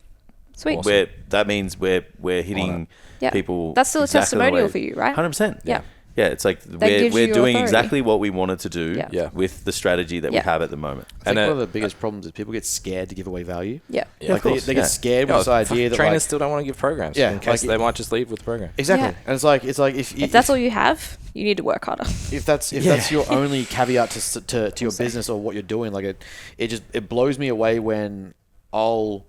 sweet. That means we're hitting people. That's still a testimonial for you, right? 100%. Yeah. Yeah, it's like we're doing exactly what we wanted to do with the strategy that we have at the moment. I think one of the biggest problems is people get scared to give away value. Yeah. Like they get scared with this idea that trainers still don't want to give programs. Yeah. In case they might just leave with the program. Exactly. Yeah. And it's like if that's all you have, you need to work harder. If that's your only caveat to your business or what you're doing, like it blows me away when I'm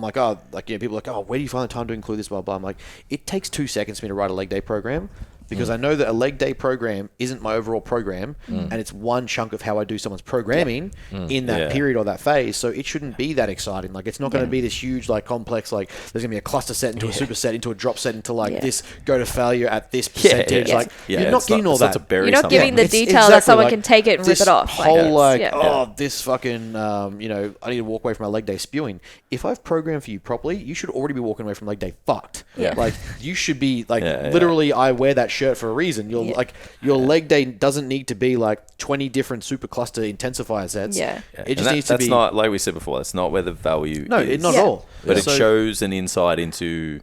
like, people are like, oh, where do you find the time to include this, blah, blah. I'm like, it takes 2 seconds for me to write a leg day program, because I know that a leg day program isn't my overall program, and it's one chunk of how I do someone's programming in that period or that phase. So it shouldn't be that exciting. Like, it's not going to be this huge, like, complex, like, there's going to be a cluster set into a superset into a drop set into like this go to failure at this percentage. Like, you're not getting all that. You're not giving the detail that someone can take it and rip it off. Whole this fucking, I need to walk away from my leg day spewing. If I've programmed for you properly, you should already be walking away from leg day fucked. Like, you should be like, literally, I wear that shirt for a reason. Your leg day doesn't need to be like 20 different supercluster intensifier sets. Yeah. It just needs to be. That's not, like we said before, that's not where the value is. Not at all. But it shows an insight into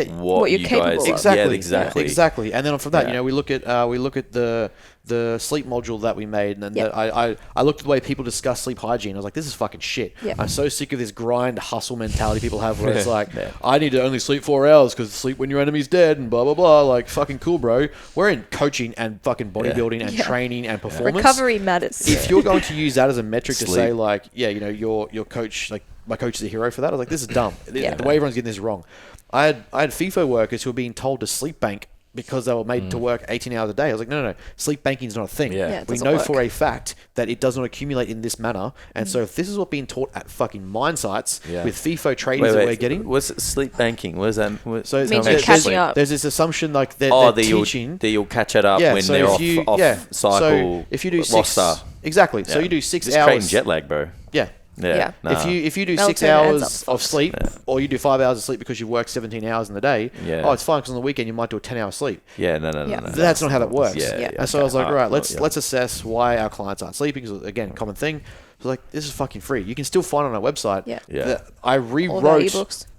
what you're you capable guys... of. Exactly. And then from that, we look at the sleep module that we made, and then I looked at the way people discuss sleep hygiene. I was like, this is fucking shit. Yep. I'm so sick of this grind hustle mentality people have where it's like, I need to only sleep 4 hours because sleep when your enemy's dead and blah, blah, blah. Like, fucking cool, bro. We're in coaching and fucking bodybuilding and training and performance. Recovery matters. If you're going to use that as a metric to say, like, your coach, like, my coach is a hero for that, I was like, this is dumb. The way everyone's getting this wrong. I had FIFO workers who were being told to sleep bank because they were made to work 18 hours a day. I was like, no. Sleep banking is not a thing. We know for a fact that it does not accumulate in this manner. And so if this is what's being taught at fucking mine sites with FIFO tradings that we're getting. What's sleep banking? What is that? So it means you're catching up. There's this assumption like they're teaching. You'll catch it up when they're off cycle. So if you do roster. Exactly. So you do 6 hours. It's creating jet lag, bro. Yeah. If you do 6 hours of sleep, or you do 5 hours of sleep because you work 17 hours in the day, it's fine because on the weekend you might do a 10-hour sleep. No. That's not how that works. And so I was like, all right, let's assess why our clients aren't sleeping. Because again, common thing. So like, this is fucking free. You can still find it on our website.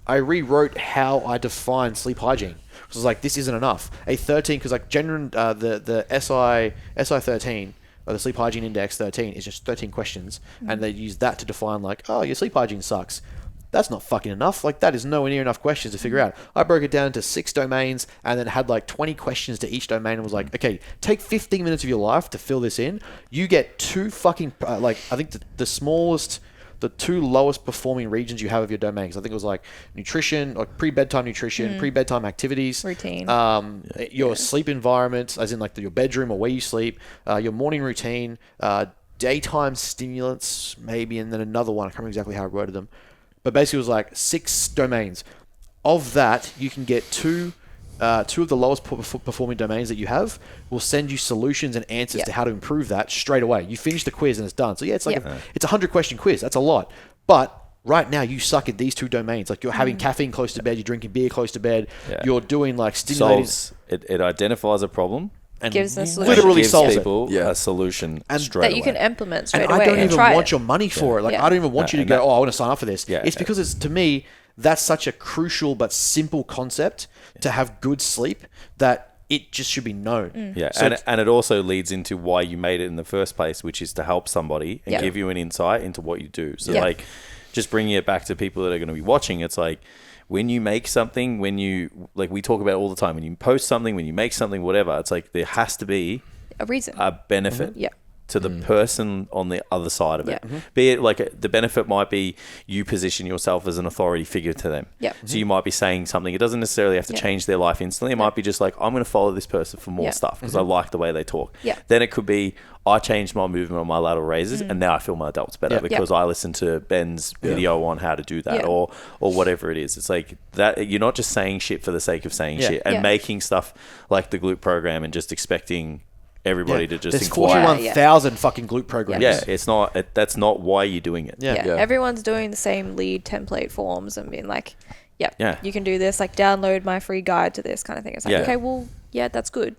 I rewrote how I define sleep hygiene. So I was like, this isn't enough. A 13, because like the SI 13. Or the sleep hygiene index 13 is just 13 questions, and they use that to define like, oh, your sleep hygiene sucks. That's not fucking enough. Like, that is nowhere near enough questions to figure out. I broke it down into 6 domains and then had like 20 questions to each domain and was like, okay, take 15 minutes of your life to fill this in. You get 2 fucking, I think the smallest, the 2 lowest performing regions you have of your domains. I think it was like nutrition, like pre-bedtime nutrition, pre-bedtime activities. Routine. Your sleep environment, as in like your bedroom or where you sleep, your morning routine, daytime stimulants, maybe, and then another one. I can't remember exactly how I worded them. But basically it was like 6 domains. Of that, you can get 2 of the lowest performing domains that you have will send you solutions and answers to how to improve that straight away. You finish the quiz and it's done. So it's like it's a 100-question quiz. That's a lot. But right now you suck at these 2 domains. Like, you're having caffeine close to bed, you're drinking beer close to bed, you're doing like stimulating. It identifies a problem and gives a solution. Literally gives solves people a solution and straight away. That you can implement straight and away. I don't even want your money for it. Like, I don't even want you to go, I want to sign up for this. It's because it's, to me, that's such a crucial but simple concept to have good sleep that it just should be known. So and it also leads into why you made it in the first place, which is to help somebody and give you an insight into what you do. So like, just bringing it back to people that are going to be watching, it's like, when you make something, like we talk about all the time, when you post something, when you make something, whatever, it's like there has to be a reason, a benefit to the person on the other side of it. Be it like the benefit might be you position yourself as an authority figure to them. So you might be saying something. It doesn't necessarily have to change their life instantly. It might be just like, I'm going to follow this person for more stuff because I like the way they talk. Then it could be, I changed my movement on my lateral raises and now I feel my delts better because I listened to Ben's video on how to do that or whatever it is. It's like that. You're not just saying shit for the sake of saying shit and making stuff like the glute program and just expecting everybody to just there's 41,000 fucking glute programs. It's not. That's not why you're doing it. Everyone's doing the same lead template forms and being like, you can do this. Like, download my free guide to this kind of thing. It's like, okay, well, that's good.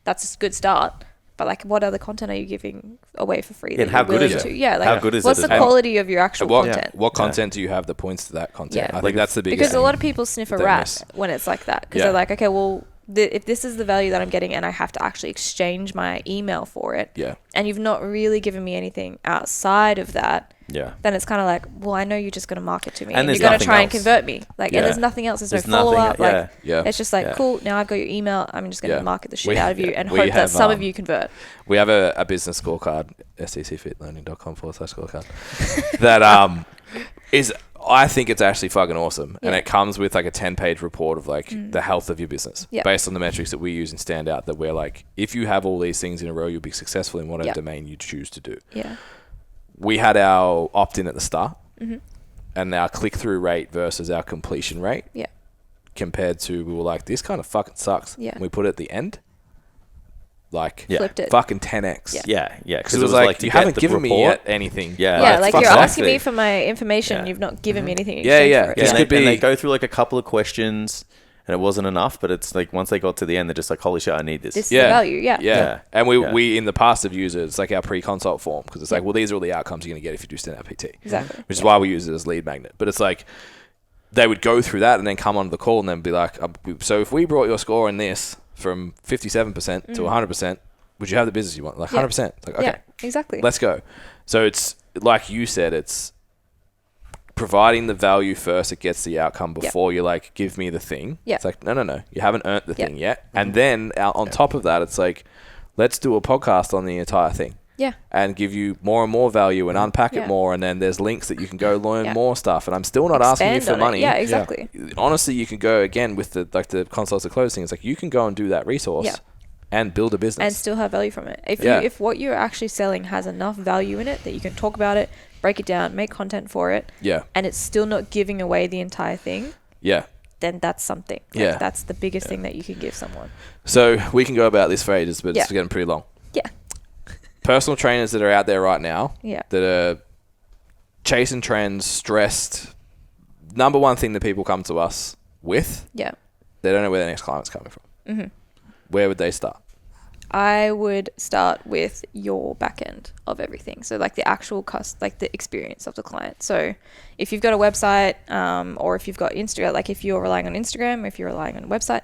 That's a good start. But like, what other content are you giving away for free? And how good is it? How good is it? What's the quality of your actual content? What content do you have that points to that content? I think that's the biggest because thing. a lot of people sniff a rat when it's like that because they're like, okay, well, if this is the value that I'm getting and I have to actually exchange my email for it, and you've not really given me anything outside of that, then it's kind of like, well, I know you're just going to market to me and you're going to try and convert me. Like, and there's nothing else. There's no follow-up. It's just like, cool, now I've got your email. I'm just going to market the shit out of you and hope that some of you convert. We have a business scorecard, STCfitlearning.com/scorecard, that is... I think it's actually fucking awesome. And it comes with like a 10-page report of like the health of your business based on the metrics that we use in Standout, that we're like, if you have all these things in a row, you'll be successful in whatever domain you choose to do. We had our opt-in at the start and our click-through rate versus our completion rate compared to, we were like, this kind of fucking sucks. And we put it at the end. Like, flipped it. Fucking 10x. Because it was like you haven't given me yet anything. Like you're asking me for my information. You've not given me anything. This could be. And they go through like a couple of questions, and it wasn't enough. But it's like once they got to the end, they're just like, holy shit, I need this. This is the value. Yeah. And we in the past have used it. It's like our pre-consult form, because it's like, well, these are all the outcomes you're going to get if you do Standout PT. Exactly. Which is why we use it as lead magnet. But it's like, they would go through that and then come onto the call and then be like, so if we brought your score in this from 57% to 100%, would you have the business you want? Like 100%. Like, okay. Yeah, exactly. Let's go. So it's like you said, it's providing the value first. It gets the outcome before you like, give me the thing. Yeah. It's like, no. You haven't earned the thing yet. And then on top of that, it's like, let's do a podcast on the entire thing. Yeah. And give you more and more value and unpack it more. And then there's links that you can go learn more stuff. And I'm still not asking you for money. Yeah, exactly. Honestly, you can go again with the consults to close thing. It's like, you can go and do that resource and build a business. And still have value from it. If what you're actually selling has enough value in it that you can talk about it, break it down, make content for it. Yeah. And it's still not giving away the entire thing. Yeah. Then that's something. Like, that's the biggest thing that you can give someone. So we can go about this for ages, but it's getting pretty long. Yeah. Personal trainers that are out there right now that are chasing trends, stressed. Number one thing that people come to us with, they don't know where their next client's coming from. Mm-hmm. Where would they start? I would start with your back end of everything. So like the actual like the experience of the client. So if you've got a website, or if you've got Instagram, like if you're relying on Instagram, or if you're relying on a website,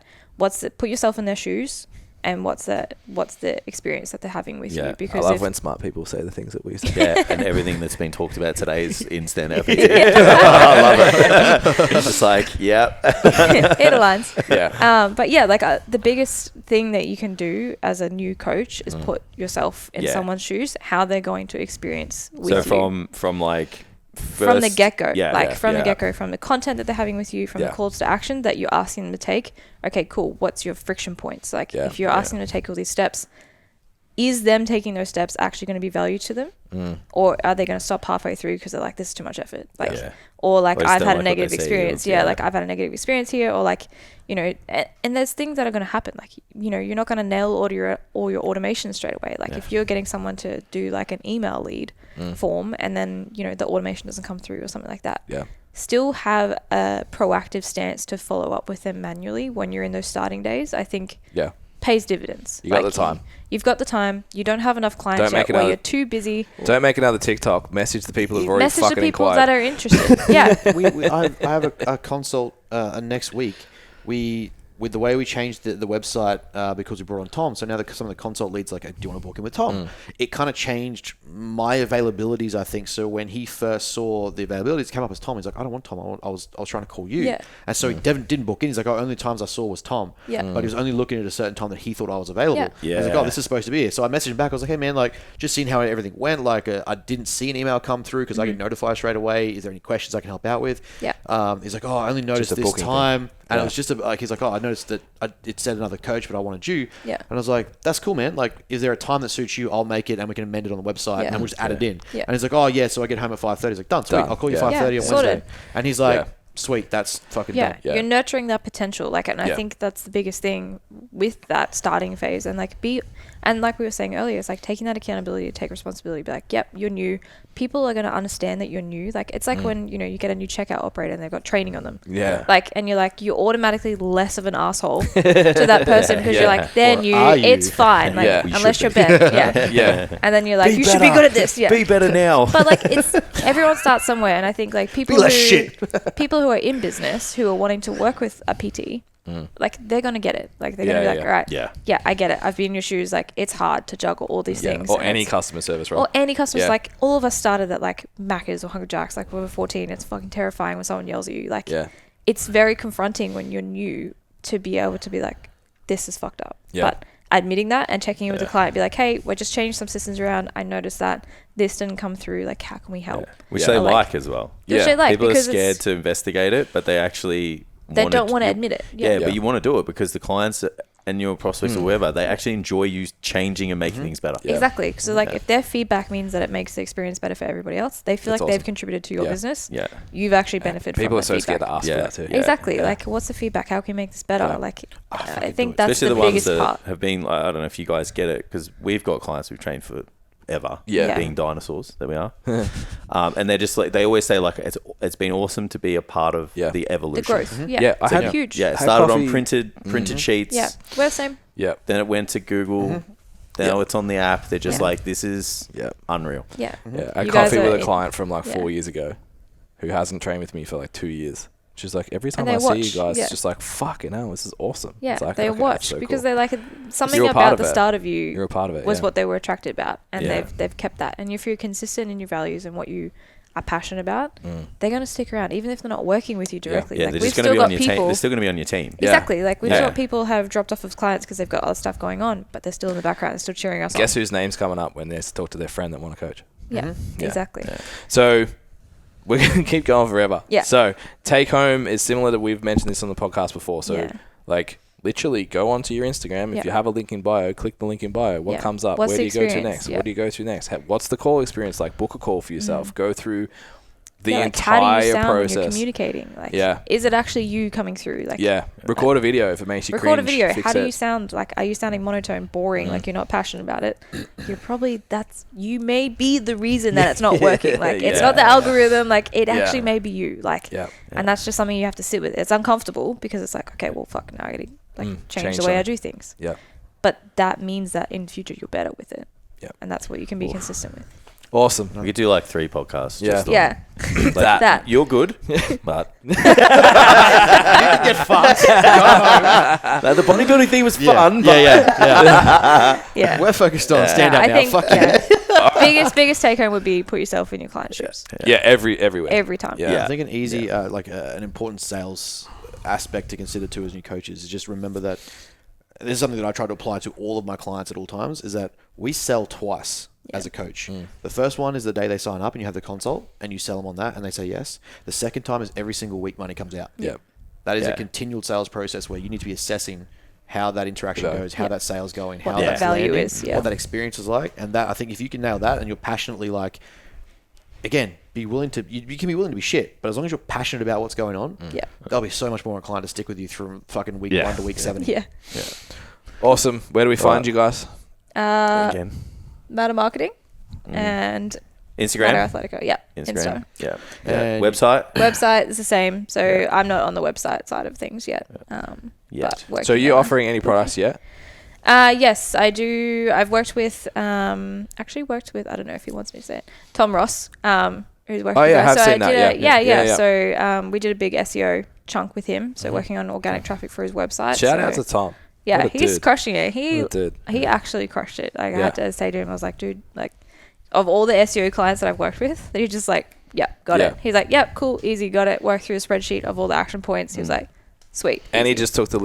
put yourself in their shoes. And what's the experience that they're having with you? Because I love when smart people say the things that we say. Yeah, and everything that's been talked about today is in Standout PT. I love it. It's just like, it aligns. Yeah. But yeah, like the biggest thing that you can do as a new coach is put yourself in someone's shoes, how they're going to experience with you. So from like... from the get-go, the get-go, from the content that they're having with you, from the calls to action that you're asking them to take. Okay, cool. What's your friction points? Like if you're asking them to take all these steps, is them taking those steps actually going to be value to them? Or are they going to stop halfway through because they're like, this is too much effort? Like, or like, I've had a negative experience. Like I've had a negative experience here, or like, you know, and there's things that are going to happen. Like, you know, you're not going to nail all your automation straight away. Like if you're getting someone to do like an email lead form, and then, you know, the automation doesn't come through or something like that. Yeah. Still have a proactive stance to follow up with them manually when you're in those starting days. I think pays dividends. You got the time. You've got the time. You don't have enough clients yet, or you're too busy. Don't make another TikTok. Message the people who've already fucking Message the people inquired. that are interested. Yeah. I have a consult next week. With the way we changed the website because we brought on Tom, so now some of the consult leads like, do you want to book in with Tom? It kind of changed my availabilities, I think. So when he first saw the availabilities come up as Tom, he's like, I don't want Tom. I was trying to call you. Yeah. And so he didn't book in. He's like, only times I saw was Tom. Yeah. But he was only looking at a certain time that he thought I was available. Yeah. He's like, this is supposed to be it. So I messaged him back. I was like, hey man, like just seeing how everything went. Like I didn't see an email come through because I get notified straight away. Is there any questions I can help out with? Yeah. He's like, I only noticed this time. Thing. And it was just he's like, I noticed that it said another coach, but I wanted you. Yeah. And I was like, that's cool, man. Like, is there a time that suits you? I'll make it and we can amend it on the website and we'll just add it in. Yeah. And he's like, so I get home at 5:30. He's like, done, sweet. I'll call you 5:30 on Wednesday. Sorted. And he's like, sweet, that's fucking done. Yeah, you're nurturing that potential. Like, and I think that's the biggest thing with that starting phase. And like and like we were saying earlier, it's like taking that accountability to take responsibility. Be like, yep, you're new. People are going to understand that you're new. Like, it's like when, you know, you get a new checkout operator and they've got training on them. Yeah. Like, and you're automatically less of an asshole to that person because you're like, they're new. It's fine. Like, unless you're better. Yeah. And then you're like, you should be good at this. Yeah. Be better now. But like, everyone starts somewhere. And I think like people who are in business who are wanting to work with a PT, like they're going to get it. Like they're going to be like, all right, yeah, I get it. I've been in your shoes. Like it's hard to juggle all these things. Or any customer service role. Or any customers. Like all of us started at like Macca's or Hungry Jack's. Like when we were 14, it's fucking terrifying when someone yells at you. Like it's very confronting when you're new to be able to be like, this is fucked up. But admitting that and checking in with the client, be like, hey, we're just changing some systems around. I noticed that this didn't come through. Like, how can we help? Which they like as well. Which they like. People are scared to investigate it, but they actually... They don't want to admit it. But you want to do it because the clients and your prospects or whoever, they actually enjoy you changing and making things better. Exactly. So like if their feedback means that it makes the experience better for everybody else, they feel like they've contributed to your business. Yeah. You've actually benefited from people that are so feedback. scared to ask for that too. Exactly. Like what's the feedback? How can we make this better? Like I think that's especially the biggest ones part. that have been, I don't know if you guys get it, because we've got clients we've trained for ever. Yeah. Being dinosaurs. There we are. And they're just like, they always say like, it's been awesome to be a part of the evolution. The growth. Yeah. Yeah, I It's had- huge. Yeah, it Had started coffee. on printed sheets. Yeah. We're the same. Yeah. Then it went to Google. Now it's on the app. They're just Yeah. like, this is unreal. Yeah. Yeah. I had You guys coffee are with a client from like 4 yeah. years ago who hasn't trained with me for like 2 years. She's like, every time they I watch, see you guys, yeah. it's just like, fucking hell, this is awesome. Yeah, It's like, they okay, watch that's so because cool. they're like something You're a part about of the it. start of you You're a part of it. was yeah. what they were attracted about, and Yeah. they've kept that. And if you're consistent in your values and what you are passionate about, they're going to stick around, even if they're not working with you directly. Yeah, Like they're we've just going still to be on got your team. people. They're still going to be on your team. Yeah. Exactly. Like we've Yeah. got people have dropped off as clients because they've got other stuff going on, but they're still in the background. They're still cheering us Guess on. whose name's coming up when they talk to their friend that want to coach? Yeah, Yeah. exactly. Yeah. So we're going to keep going forever. Yeah. So take home is similar to, we've mentioned this on the podcast before. So Yeah. like literally go onto your Instagram. If Yeah. you have a link in bio, click the link in bio. What Yeah. comes up? What's Where do the you go to experience? next? Yeah. What do you go to next? What's the call experience like? Book a call for yourself. Go through the Yeah, like how do entire you sound when you're process. communicating? Like, Yeah. is it actually you coming through? Like, Yeah. Record a video if it makes you record a cringe. video. Fix How do it. you sound? Like, are you sounding monotone, boring? Like you're not passionate about it? You're probably you may be the reason that it's not working. Like it's Yeah. not the algorithm. Like it Yeah. actually may be you. Like, Yeah. and that's just something you have to sit with. It's uncomfortable because it's like, okay, well, fuck, now I gotta change the way I do things. Yeah. But that means that in future you're better with it. Yeah. And that's what you can be consistent with. Awesome. We could do like 3 podcasts. Yeah. Just on, Yeah. like, That. You're good, but Get fucked. the bodybuilding thing was fun. But Yeah. We're focused on Standout I now. think Fuck you. biggest take home would be put yourself in your client's shoes Yeah. Everywhere. every time. Yeah. I think an easy, an important sales aspect to consider too as new coaches is just remember that this is something that I try to apply to all of my clients at all times, is that we sell twice as a coach. The first one is the day they sign up and you have the consult and you sell them on that and they say yes. The second time is every single week money comes out. Yeah. That is Yeah. a continual sales process where you need to be assessing how that interaction goes, how that sale's going, What how that that's value landing, is, yeah. what that experience is like. And that, I think if you can nail that and you're passionately like, again, be willing to, you can be willing to be shit, but as long as you're passionate about what's going on, Yeah. they'll be so much more inclined to stick with you from fucking week 1 to week 70. Yeah. Awesome. Where do we find you guys? Again. Matter Marketing and Instagram. Matter Athletico. Yeah. Instagram. Yeah. And- Website. Website is the same. So I'm not on the website side of things yet. Yet. But So working you on offering any products yet? Yes, I do. I've worked with, actually worked with, I don't know if he wants me to say it, Tom Ross, who's working Oh, with yeah, us. I have So seen that, yeah. yeah. So we did a big SEO chunk with him. So working on organic traffic for his website. Shout so, out to Tom. yeah, What a he's dude. crushing it. What a dude. He actually crushed it. Like I Yeah. had to say to him, I was like, dude, like of all the SEO clients that I've worked with, he's just like, yeah, got Yeah. it. He's like, yep, cool, easy, got it. Work through a spreadsheet of all the action points. He was like, sweet. And he easy. just took the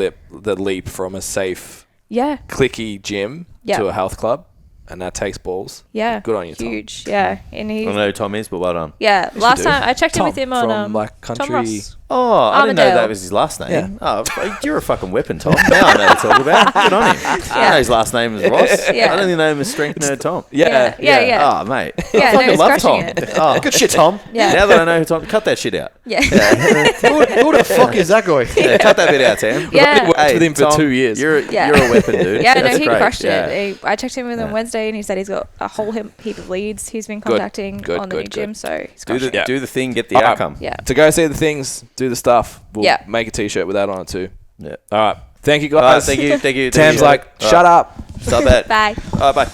leap from a safe, yeah, clicky gym Yeah. to a health club, and that takes balls. yeah, Good on you, Tom. huge, yeah. And I he, don't know who Tom is, but well done. yeah. Last do. time I checked in Tom with him on from, like, Tom country- Ross. Oh, I didn't know Armadale. that was his last name. Yeah. Oh, you're a fucking weapon, Tom. Now I know what to talk about. Good on him. I know his last name is Ross. Yeah. I don't even know him as Strength Nerd Tom. Yeah. Yeah. Oh, mate. Yeah, I no, fucking he's love crushing Tom. it. Oh, Good shit, Tom. Yeah, now that I know who Tom, cut that shit out. yeah, Who the fuck is that guy? Yeah, cut that bit out, Sam. yeah. Worked with him for 2 years. You're Yeah. a weapon, dude. Yeah, no, That's he great. crushed Yeah. it. I checked in with him Wednesday, and he said he's got a whole heap of leads he's been contacting Good, on the new good, gym. good. So he's Do crushing the it. do the thing, get the Alright. outcome. Yeah. To go see the things, do the stuff. We'll Yeah. make a t-shirt with that on it too. Yeah. All right. Thank you All right, guys. thank you. Tam's like, shut up. Stop that. Bye. All right, bye.